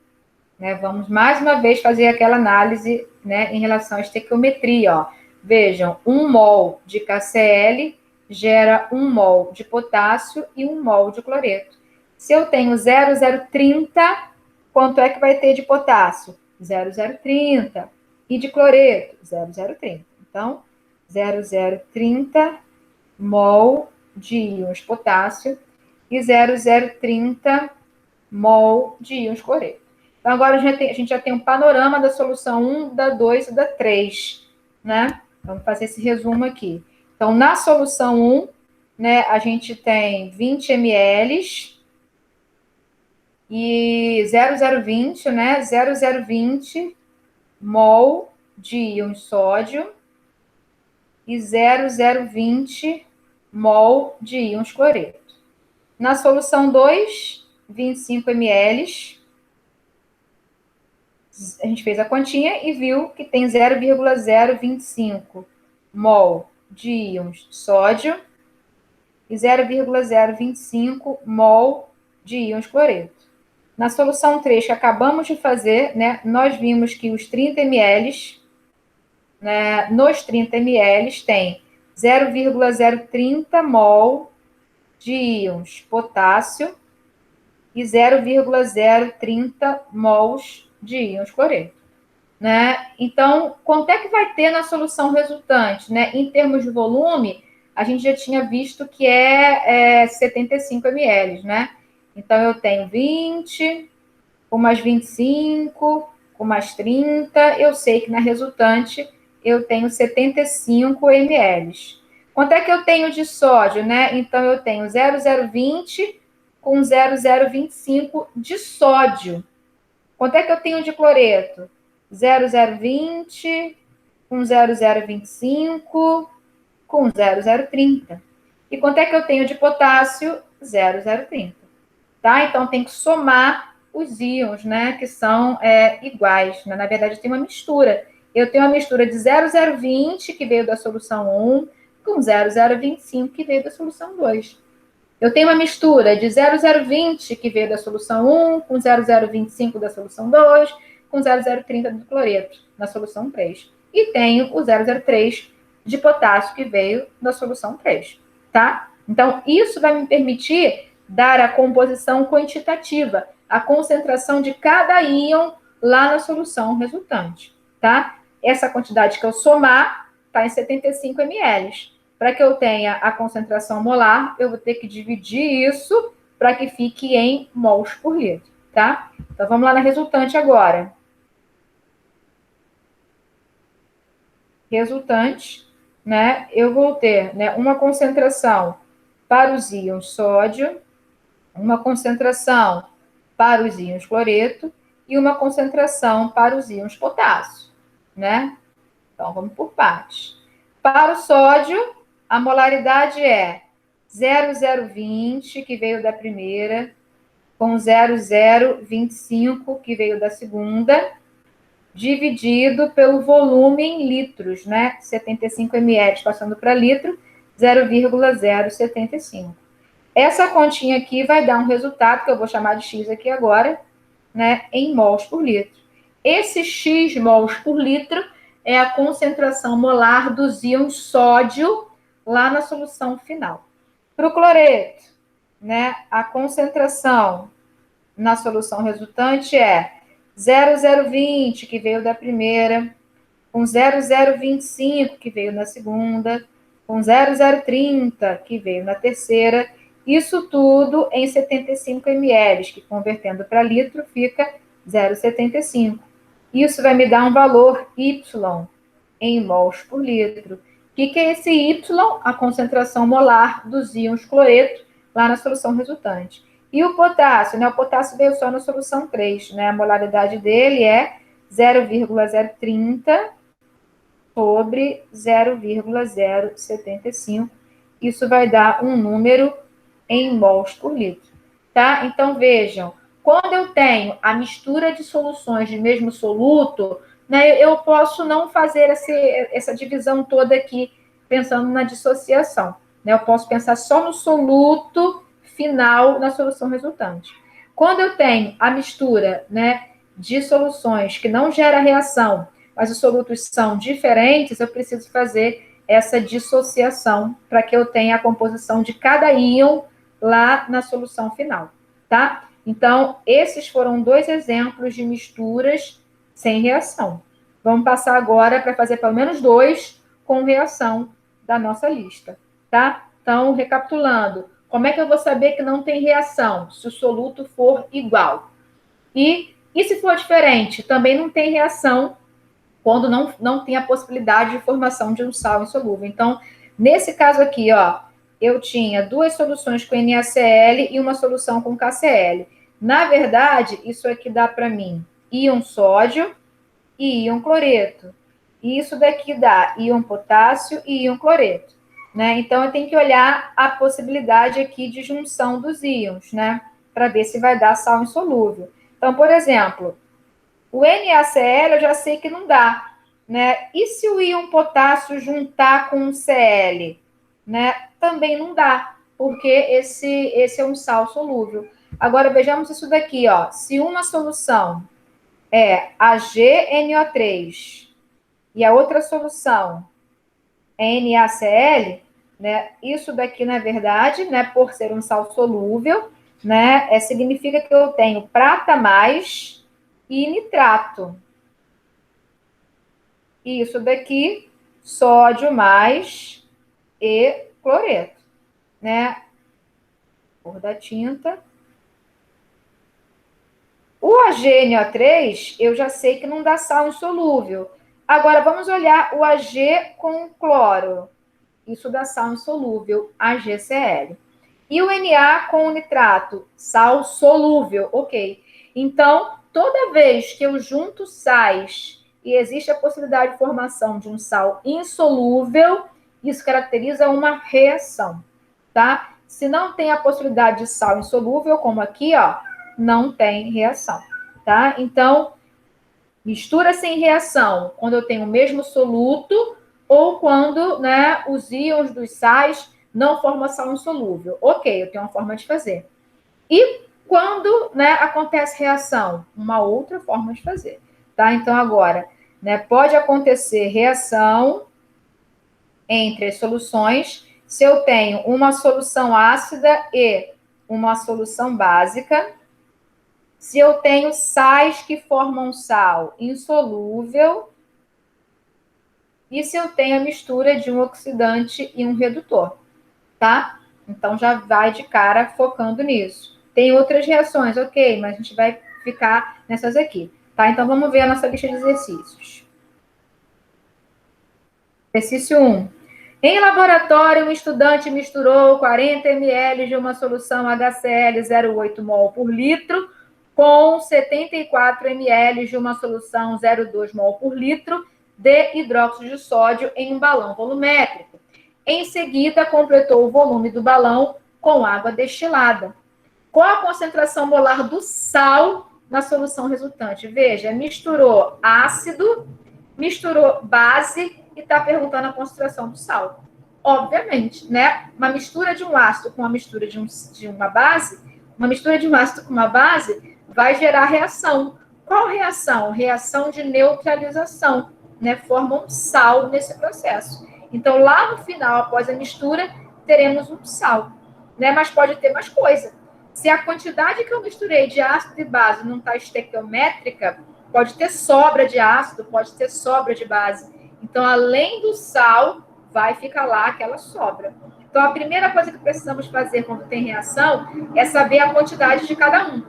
Né? Vamos mais uma vez fazer aquela análise, né, em relação à estequiometria. Ó. Vejam, 1 mol de KCl gera 1 mol de potássio e 1 mol de cloreto. Se eu tenho 0,030, quanto é que vai ter de potássio? 0,030. E de cloreto? 0,030. Então, 0,030 mol de íons potássio e 0,030 mol de íons cloreto. Então, agora a gente já tem um panorama da solução 1, da 2 e da 3, né? Vamos fazer esse resumo aqui. Então, na solução 1, né, a gente tem 20 ml e 0,020, né? 0,020 mol de íons sódio e 0,020 mol de íons cloreto. Na solução 2, 25 ml, a gente fez a continha e viu que tem 0,025 mol de íons sódio e 0,025 mol de íons cloreto. Na solução 3, que acabamos de fazer, né, nós vimos que os 30 ml, né, nos 30 ml tem 0,030 mol de íons potássio e 0,030 mols de íons cloreto. Né? Então, quanto é que vai ter na solução resultante? Né? Em termos de volume, a gente já tinha visto que é 75 ml, né? Então, eu tenho 20, com mais 25, com mais 30, eu sei que na resultante eu tenho 75 ml. Quanto é que eu tenho de sódio, né? Então, eu tenho 0,020 com 0,025 de sódio. Quanto é que eu tenho de cloreto? 0,020 com 0,025 com 0,030. E quanto é que eu tenho de potássio? 0,030. Tá? Então, tem que somar os íons, né? Que são iguais. Né? Na verdade, tem uma mistura. Eu tenho uma mistura de 0,020, que veio da solução 1, com 0,025, que veio da solução 2. Eu tenho uma mistura de 0,020, que veio da solução 1, com 0,025 da solução 2, com 0,030 do cloreto, na solução 3. E tenho o 0,03 de potássio, que veio da solução 3, tá? Então, isso vai me permitir dar a composição quantitativa, a concentração de cada íon lá na solução resultante, tá? Essa quantidade que eu somar está em 75 ml. Para que eu tenha a concentração molar, eu vou ter que dividir isso para que fique em mols por litro, tá? Então, vamos lá na resultante agora. Resultante, né? Eu vou ter, né, uma concentração para os íons sódio, uma concentração para os íons cloreto e uma concentração para os íons potássio, né? Então, vamos por partes. Para o sódio, a molaridade é 0,020, que veio da primeira, com 0,025, que veio da segunda, dividido pelo volume em litros, né? 75 ml passando para litro, 0,075. Essa continha aqui vai dar um resultado, que eu vou chamar de X aqui agora, né? Em mols por litro. Esse X mols por litro é a concentração molar dos íons sódio lá na solução final. Para o cloreto, né, a concentração na solução resultante é 0,020, que veio da primeira, com 0,025, que veio na segunda, com 0,030, que veio na terceira, isso tudo em 75 ml, que convertendo para litro fica 0,75. Isso vai me dar um valor Y em mols por litro. O que é esse Y? A concentração molar dos íons cloreto lá na solução resultante. E o potássio, né? O potássio veio só na solução 3, né? A molaridade dele é 0,030 sobre 0,075. Isso vai dar um número em mols por litro, tá? Então, vejam, quando eu tenho a mistura de soluções de mesmo soluto, né, eu posso não fazer essa divisão toda aqui, pensando na dissociação. Né? Eu posso pensar só no soluto final na solução resultante. Quando eu tenho a mistura, né, de soluções que não gera reação, mas os solutos são diferentes, eu preciso fazer essa dissociação para que eu tenha a composição de cada íon lá na solução final, tá? Então, esses foram 2 exemplos de misturas sem reação. Vamos passar agora para fazer pelo menos 2 com reação da nossa lista, tá? Então, recapitulando, como é que eu vou saber que não tem reação? Se o soluto for igual. E se for diferente, também não tem reação quando não tem a possibilidade de formação de um sal insolúvel. Então, nesse caso aqui, ó, eu tinha 2 soluções com NaCl e uma solução com KCl. Na verdade, isso aqui dá para mim íon sódio e íon cloreto. E isso daqui dá íon potássio e íon cloreto, né? Então, eu tenho que olhar a possibilidade aqui de junção dos íons, né? Para ver se vai dar sal insolúvel. Então, por exemplo, o NaCl eu já sei que não dá, né? E se o íon potássio juntar com o Cl, né? Também não dá, porque esse é um sal solúvel. Agora, vejamos isso daqui, ó. Se uma solução é AgNO3 e a outra solução é NaCl, né? Isso daqui, na verdade, né, por ser um sal solúvel, né, significa que eu tenho prata mais e nitrato. E isso daqui, sódio mais e cloreto, né? Cor da tinta. O AgNO3, eu já sei que não dá sal insolúvel. Agora, vamos olhar o Ag com cloro. Isso dá sal insolúvel, AgCl. E o Na com o nitrato, sal solúvel, ok. Então, toda vez que eu junto sais e existe a possibilidade de formação de um sal insolúvel, isso caracteriza uma reação, tá? Se não tem a possibilidade de sal insolúvel, como aqui, ó, não tem reação, tá? Então, mistura sem reação, quando eu tenho o mesmo soluto ou quando, né, os íons dos sais não formam sal insolúvel. Ok, eu tenho uma forma de fazer. E quando, né, acontece reação? Uma outra forma de fazer, tá? Então, agora, né, pode acontecer reação entre as soluções se eu tenho uma solução ácida e uma solução básica, se eu tenho sais que formam sal insolúvel e se eu tenho a mistura de um oxidante e um redutor, tá? Então, já vai de cara focando nisso. Tem outras reações, ok, mas a gente vai ficar nessas aqui, tá? Então, vamos ver a nossa lista de exercícios. Exercício 1. Em laboratório, um estudante misturou 40 ml de uma solução HCl 0,8 mol por litro com 74 ml de uma solução 0,2 mol por litro de hidróxido de sódio em um balão volumétrico. Em seguida, completou o volume do balão com água destilada. Qual a concentração molar do sal na solução resultante? Veja, misturou ácido, misturou base e está perguntando a concentração do sal. Obviamente, né? Uma mistura de um ácido com uma mistura de uma base, uma mistura de um ácido com uma base vai gerar reação. Qual reação? Reação de neutralização, né? Forma um sal nesse processo. Então, lá no final, após a mistura, teremos um sal, né? Mas pode ter mais coisa. Se a quantidade que eu misturei de ácido e base não está estequiométrica, pode ter sobra de ácido, pode ter sobra de base. Então, além do sal, vai ficar lá aquela sobra. Então, a primeira coisa que precisamos fazer quando tem reação é saber a quantidade de cada um,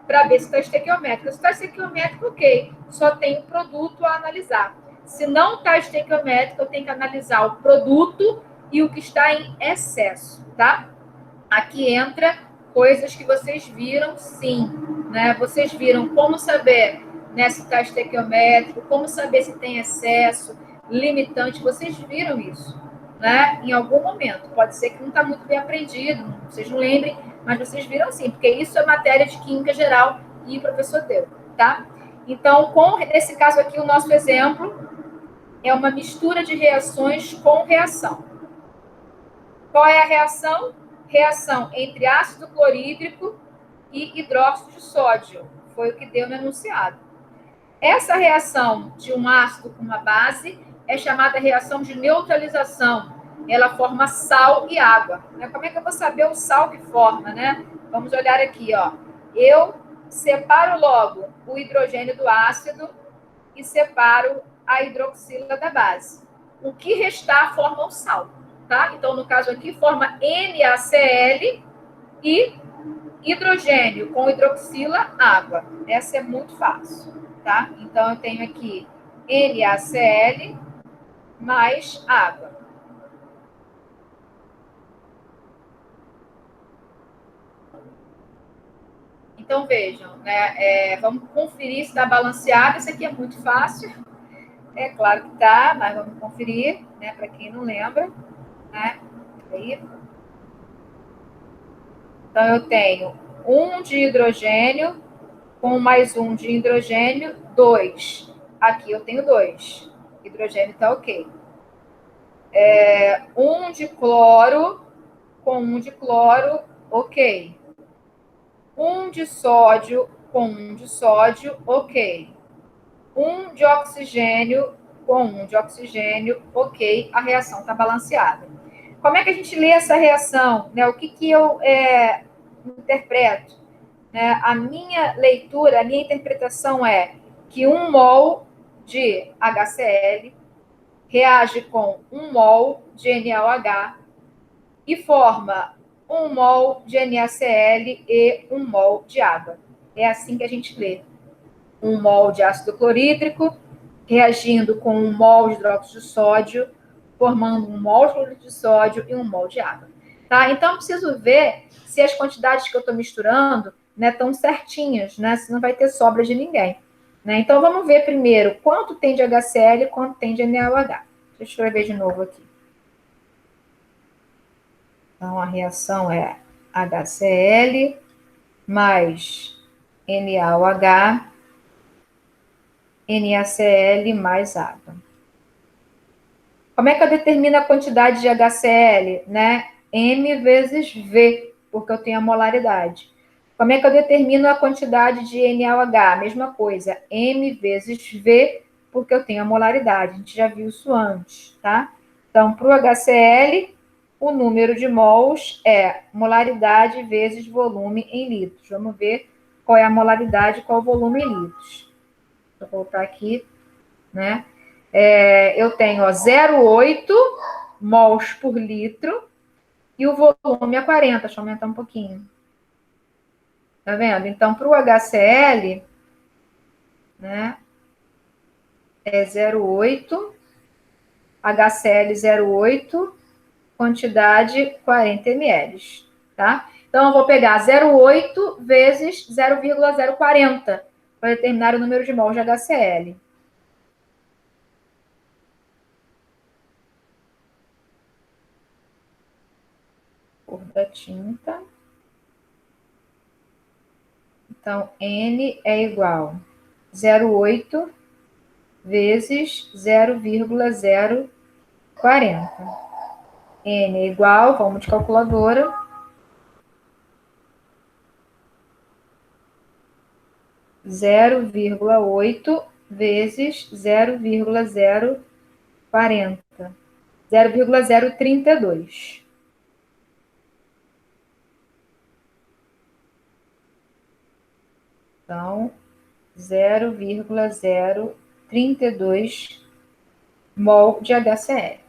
para ver se está estequiométrico. Se está estequiométrico, ok, só tem o produto a analisar. Se não está estequiométrico, eu tenho que analisar o produto e o que está em excesso, tá? Aqui entra coisas que vocês viram, sim, né? Vocês viram como saber, né, se está estequiométrico, como saber se tem excesso, limitante, vocês viram isso, né? Em algum momento. Pode ser que não está muito bem aprendido, vocês não lembrem, mas vocês viram sim, porque isso é matéria de química geral e o professor deu, tá? Então, nesse caso aqui, o nosso exemplo é uma mistura de reações com reação. Qual é a reação? Reação entre ácido clorídrico e hidróxido de sódio. Foi o que deu no enunciado. Essa reação de um ácido com uma base é chamada reação de neutralização. Ela forma sal e água. Como é que eu vou saber o sal que forma, né? Vamos olhar aqui, ó. Eu separo logo o hidrogênio do ácido e separo a hidroxila da base. O que restar forma o sal, tá? Então, no caso aqui, forma NaCl e hidrogênio com hidroxila, água. Essa é muito fácil, tá? Então, eu tenho aqui NaCl mais água. Então, vejam, né? Vamos conferir se está balanceado. Isso aqui é muito fácil. É claro que tá, mas vamos conferir, né? Para quem não lembra, né? Aí. Então, eu tenho 1 de hidrogênio com mais 1 de hidrogênio, 2. Aqui eu tenho 2. Hidrogênio está ok. 1 de cloro com 1 de cloro, ok. 1 de sódio com 1 de sódio, ok. 1 de oxigênio com 1 de oxigênio, ok. A reação está balanceada. Como é que a gente lê essa reação? Né? O que eu interpreto? Né? A minha leitura, a minha interpretação é que 1 mol de HCl reage com 1 mol de NaOH e forma 1 mol de NaCl e 1 mol de água. É assim que a gente lê. 1 mol de ácido clorídrico reagindo com 1 mol de hidróxido de sódio, formando 1 mol de clorídrico de sódio e 1 mol de água. Tá? Então, eu preciso ver se as quantidades que eu estou misturando, né, estão certinhas, né? Se não vai ter sobra de ninguém. Né? Então, vamos ver primeiro quanto tem de HCl e quanto tem de NaOH. Deixa eu escrever de novo aqui. Então, a reação é HCl mais NaOH, NaCl mais água. Como é que eu determino a quantidade de HCl? Né? M vezes V, porque eu tenho a molaridade. Como é que eu determino a quantidade de NaOH? Mesma coisa, M vezes V, porque eu tenho a molaridade. A gente já viu isso antes, tá? Então, para o HCl, o número de mols é molaridade vezes volume em litros. Vamos ver qual é a molaridade e qual o volume em litros. Vou voltar aqui, né? Eu tenho 0,8 mols por litro e o volume é 40. Deixa eu aumentar um pouquinho. Tá vendo? Então, para o HCl, né, é 0,8, HCl 0,8, quantidade 40 ml, tá? Então, eu vou pegar 0,8 vezes 0,040 para determinar o número de mols de HCl. Cor da tinta. Então, N é igual a 0,8 vezes 0,040. N é igual, vamos de calculadora. 0,8 vezes 0,040. 0,032. Então, 0,032 mol de HCl.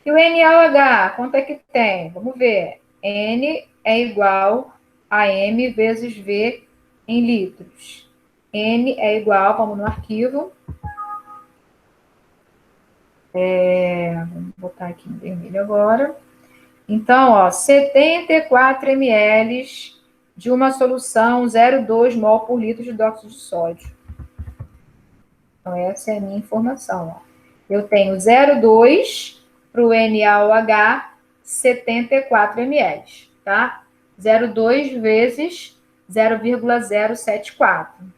E o NaOH, quanto é que tem? Vamos ver. N é igual a M vezes V em litros. N é igual, vamos no arquivo. Vamos botar aqui no vermelho agora. Então, ó, 74 ml de uma solução 0,2 mol por litro de dióxido de sódio. Então, essa é a minha informação. Ó. Eu tenho 0,2 para o NaOH, 74 ml, tá? 0,2 vezes 0,074.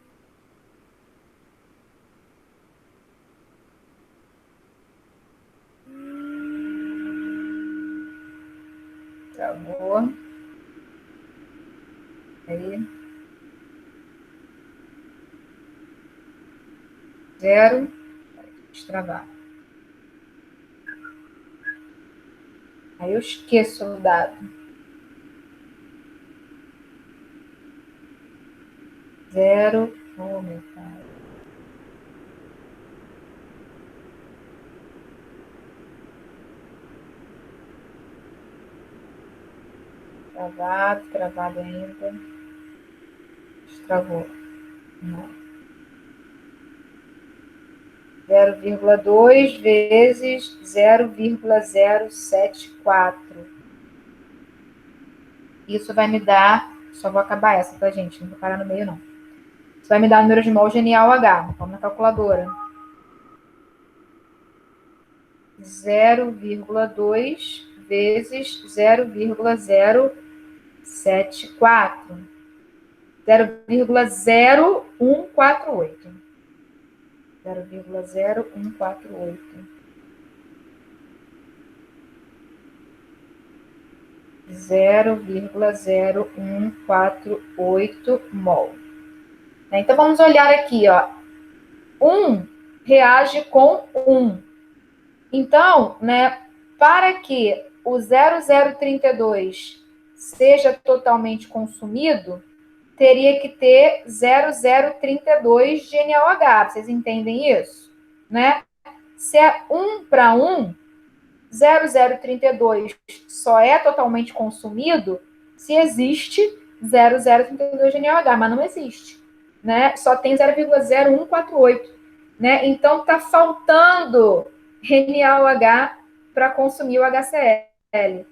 Travou. Aí. 0. Destravar. Aí eu esqueço o dado. 0. Oh, meu pai. Travado ainda. Destravou. Não. 0,2 vezes 0,074. Isso vai me dar... Só vou acabar essa, tá, gente? Não vou parar no meio, não. Isso vai me dar o número de mol de NaOH. Vamos na calculadora. 0,2 vezes 0,074. 0,0148. 0,0148. 0,0148 mol. Então, vamos olhar aqui, ó. 1 reage com 1. Então, né, para que o 0032 seja totalmente consumido, teria que ter 0032 de NaOH. Vocês entendem isso? Né? Se é 1 para 1, 0032 só é totalmente consumido se existe 0032 de NaOH, mas não existe. Né? Só tem 0,0148. Né? Então, está faltando NaOH para consumir o HCl.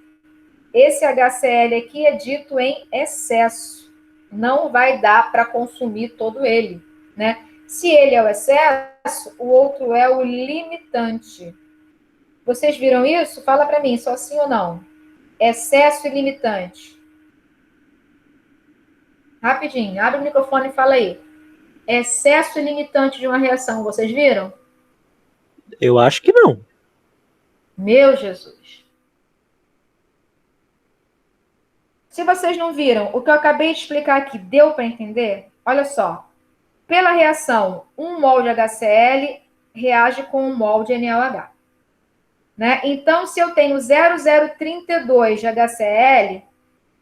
Esse HCl aqui é dito em excesso. Não vai dar para consumir todo ele. Né? Se ele é o excesso, o outro é o limitante. Vocês viram isso? Fala para mim, só sim ou não. Excesso e limitante. Rapidinho, abre o microfone e fala aí. Excesso e limitante de uma reação, vocês viram? Eu acho que não. Meu Jesus. Se vocês não viram, o que eu acabei de explicar aqui, deu para entender? Olha só. Pela reação, 1 mol de HCl reage com 1 mol de NaOH. Né? Então, se eu tenho 0,032 de HCl,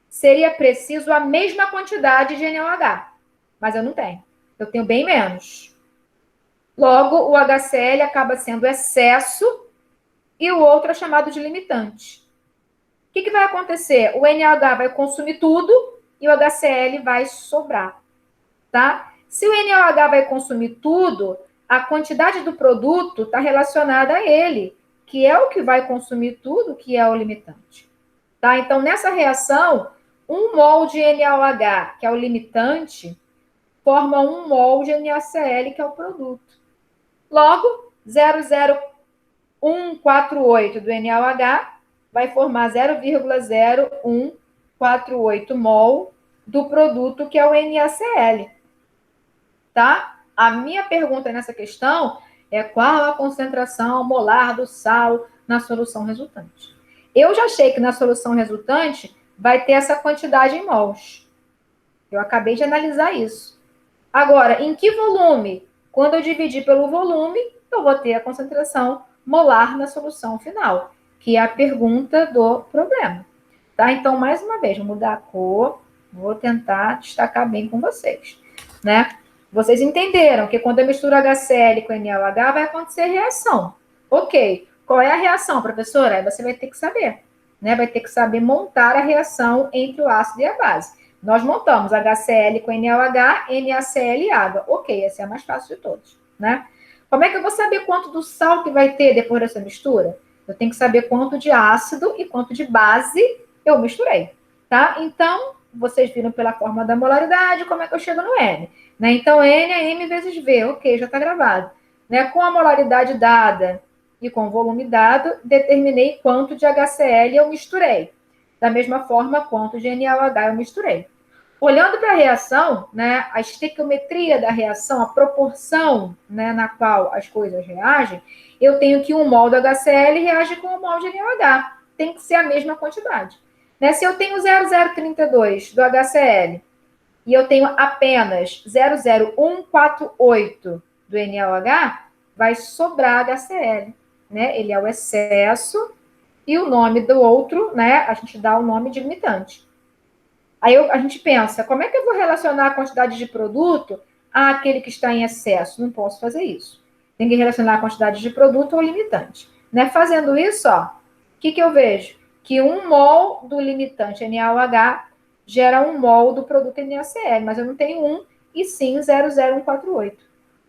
seria preciso a mesma quantidade de NaOH. Mas eu não tenho. Eu tenho bem menos. Logo, o HCl acaba sendo excesso e o outro é chamado de limitante. O que vai acontecer? O NaOH vai consumir tudo e o HCl vai sobrar. Tá? Se o NaOH vai consumir tudo, a quantidade do produto está relacionada a ele, que é o que vai consumir tudo, que é o limitante. Tá? Então, nessa reação, 1 mol de NaOH, que é o limitante, forma 1 mol de NaCl, que é o produto. Logo, 0,0148 do NaOH vai formar 0,0148 mol do produto, que é o NaCl. Tá? A minha pergunta nessa questão é qual a concentração molar do sal na solução resultante. Eu já achei que na solução resultante vai ter essa quantidade em mols. Eu acabei de analisar isso. Agora, em que volume? Quando eu dividir pelo volume, eu vou ter a concentração molar na solução final, que é a pergunta do problema. Tá? Então, mais uma vez, vou mudar a cor, vou tentar destacar bem com vocês. Né? Vocês entenderam que quando eu misturo HCl com NaOH, vai acontecer reação. Ok. Qual é a reação, professora? Aí você vai ter que saber. Né? Vai ter que saber montar a reação entre o ácido e a base. Nós montamos HCl com NaOH, NaCl e água. Ok, esse é a mais fácil de todos. Né? Como é que eu vou saber quanto do sal que vai ter depois dessa mistura? Eu tenho que saber quanto de ácido e quanto de base eu misturei. Tá? Então, vocês viram pela fórmula da molaridade como é que eu chego no N. Né? Então, N é M vezes V. Ok, já está gravado. Né? Com a molaridade dada e com o volume dado, determinei quanto de HCl eu misturei. Da mesma forma, quanto de NaOH eu misturei. Olhando para a reação, né, a estequiometria da reação, a proporção, né, na qual as coisas reagem, eu tenho que 1 mol do HCl reage com 1 mol de NaOH. Tem que ser a mesma quantidade. Né? Se eu tenho 0,032 do HCl e eu tenho apenas 0,0148 do NaOH, vai sobrar HCl. Né? Ele é o excesso e o nome do outro, né, a gente dá o nome de limitante. Aí a gente pensa, como é que eu vou relacionar a quantidade de produto àquele que está em excesso? Não posso fazer isso. Tem que relacionar a quantidade de produto ao limitante. Né? Fazendo isso, ó, o que eu vejo? Que 1 mol do limitante NaOH gera 1 mol do produto NaCl, mas eu não tenho 1 e sim 0,0148.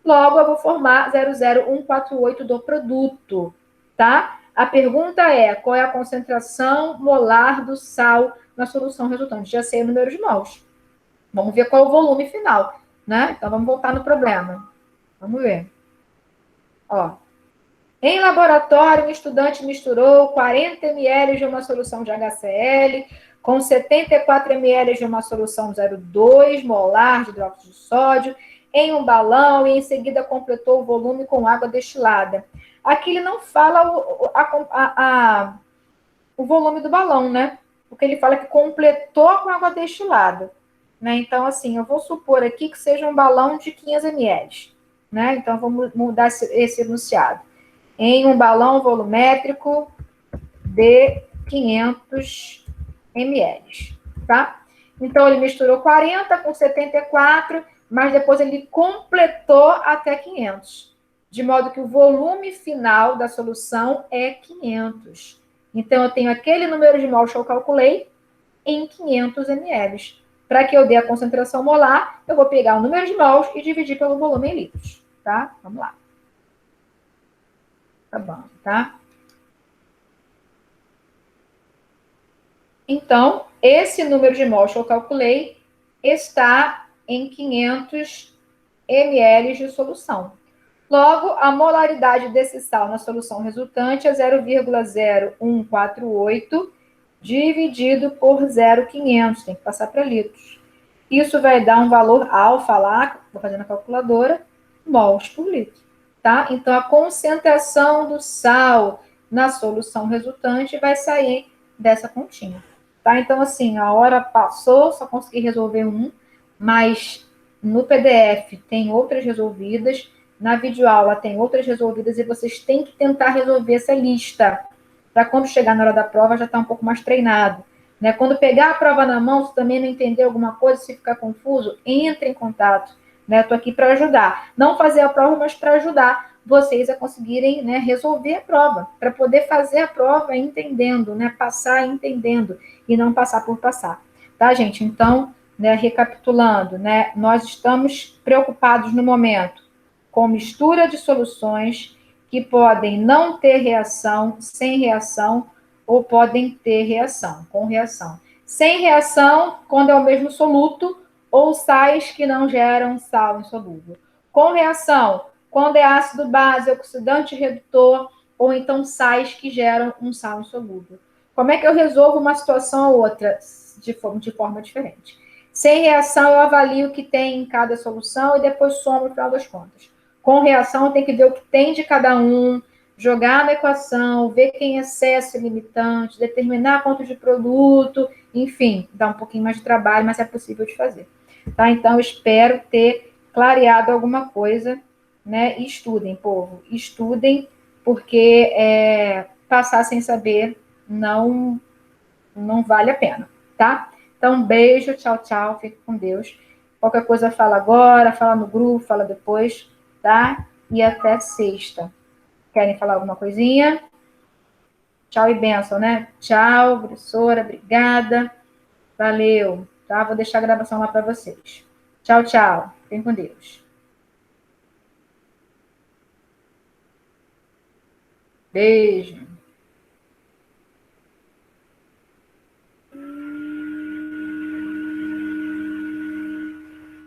Logo, eu vou formar 0,0148 do produto, tá? A pergunta é, qual é a concentração molar do sal na solução resultante? Já sei o número de mols. Vamos ver qual é o volume final, né? Então, vamos voltar no problema. Vamos ver. Ó, Em laboratório, o estudante misturou 40 ml de uma solução de HCl com 74 ml de uma solução 0,2 molar de hidróxido de sódio em um balão e em seguida completou o volume com água destilada. Aqui ele não fala o volume do balão, né? Porque ele fala que completou com água destilada. Né? Então, assim, eu vou supor aqui que seja um balão de 500 ml. Né? Então, vamos mudar esse enunciado. Em um balão volumétrico de 500 ml. Tá? Então, ele misturou 40 com 74, mas depois ele completou até 500. De modo que o volume final da solução é 500. Então, eu tenho aquele número de mols que eu calculei em 500 ml. Para que eu dê a concentração molar, eu vou pegar o número de mols e dividir pelo volume em litros. Tá? Vamos lá. Tá bom, tá? Então, esse número de mols que eu calculei está em 500 ml de solução. Logo, a molaridade desse sal na solução resultante é 0,0148 dividido por 0,500. Tem que passar para litros. Isso vai dar um valor alfa lá, vou fazer na calculadora, mols por litro. Tá? Então, a concentração do sal na solução resultante vai sair dessa continha. Tá? Então, assim, a hora passou, só consegui resolver um, mas no PDF tem outras resolvidas, na videoaula tem outras resolvidas e vocês têm que tentar resolver essa lista, para quando chegar na hora da prova já estar um pouco mais treinado. Né? Quando pegar a prova na mão, se também não entender alguma coisa, se ficar confuso, entre em contato. Né? Estou aqui para ajudar. Não fazer a prova, mas para ajudar vocês a conseguirem, né, resolver a prova, para poder fazer a prova entendendo, né, passar entendendo e não passar por passar. Tá, gente? Então, né, recapitulando, né, nós estamos preocupados no momento com mistura de soluções que podem não ter reação, sem reação, ou podem ter reação, com reação. Sem reação, quando é o mesmo soluto, ou sais que não geram sal insolúvel. Com reação, quando é ácido base, oxidante redutor, ou então sais que geram um sal insolúvel. Como é que eu resolvo uma situação ou outra de forma diferente? Sem reação, eu avalio o que tem em cada solução e depois somo no final das contas. Com reação, tem que ver o que tem de cada um, jogar na equação, ver quem é excesso e limitante, determinar quanto de produto, enfim, dá um pouquinho mais de trabalho, mas é possível de fazer. Tá? Então, eu espero ter clareado alguma coisa, né? E estudem, povo, estudem, porque passar sem saber não vale a pena, tá? Então, beijo, tchau, tchau, fique com Deus. Qualquer coisa fala agora, fala no grupo, fala depois, tá? E até sexta. Querem falar alguma coisinha? Tchau e bênção, né? Tchau, professora, obrigada. Valeu, tá? Vou deixar a gravação lá para vocês. Tchau, tchau. Fiquem com Deus. Beijo.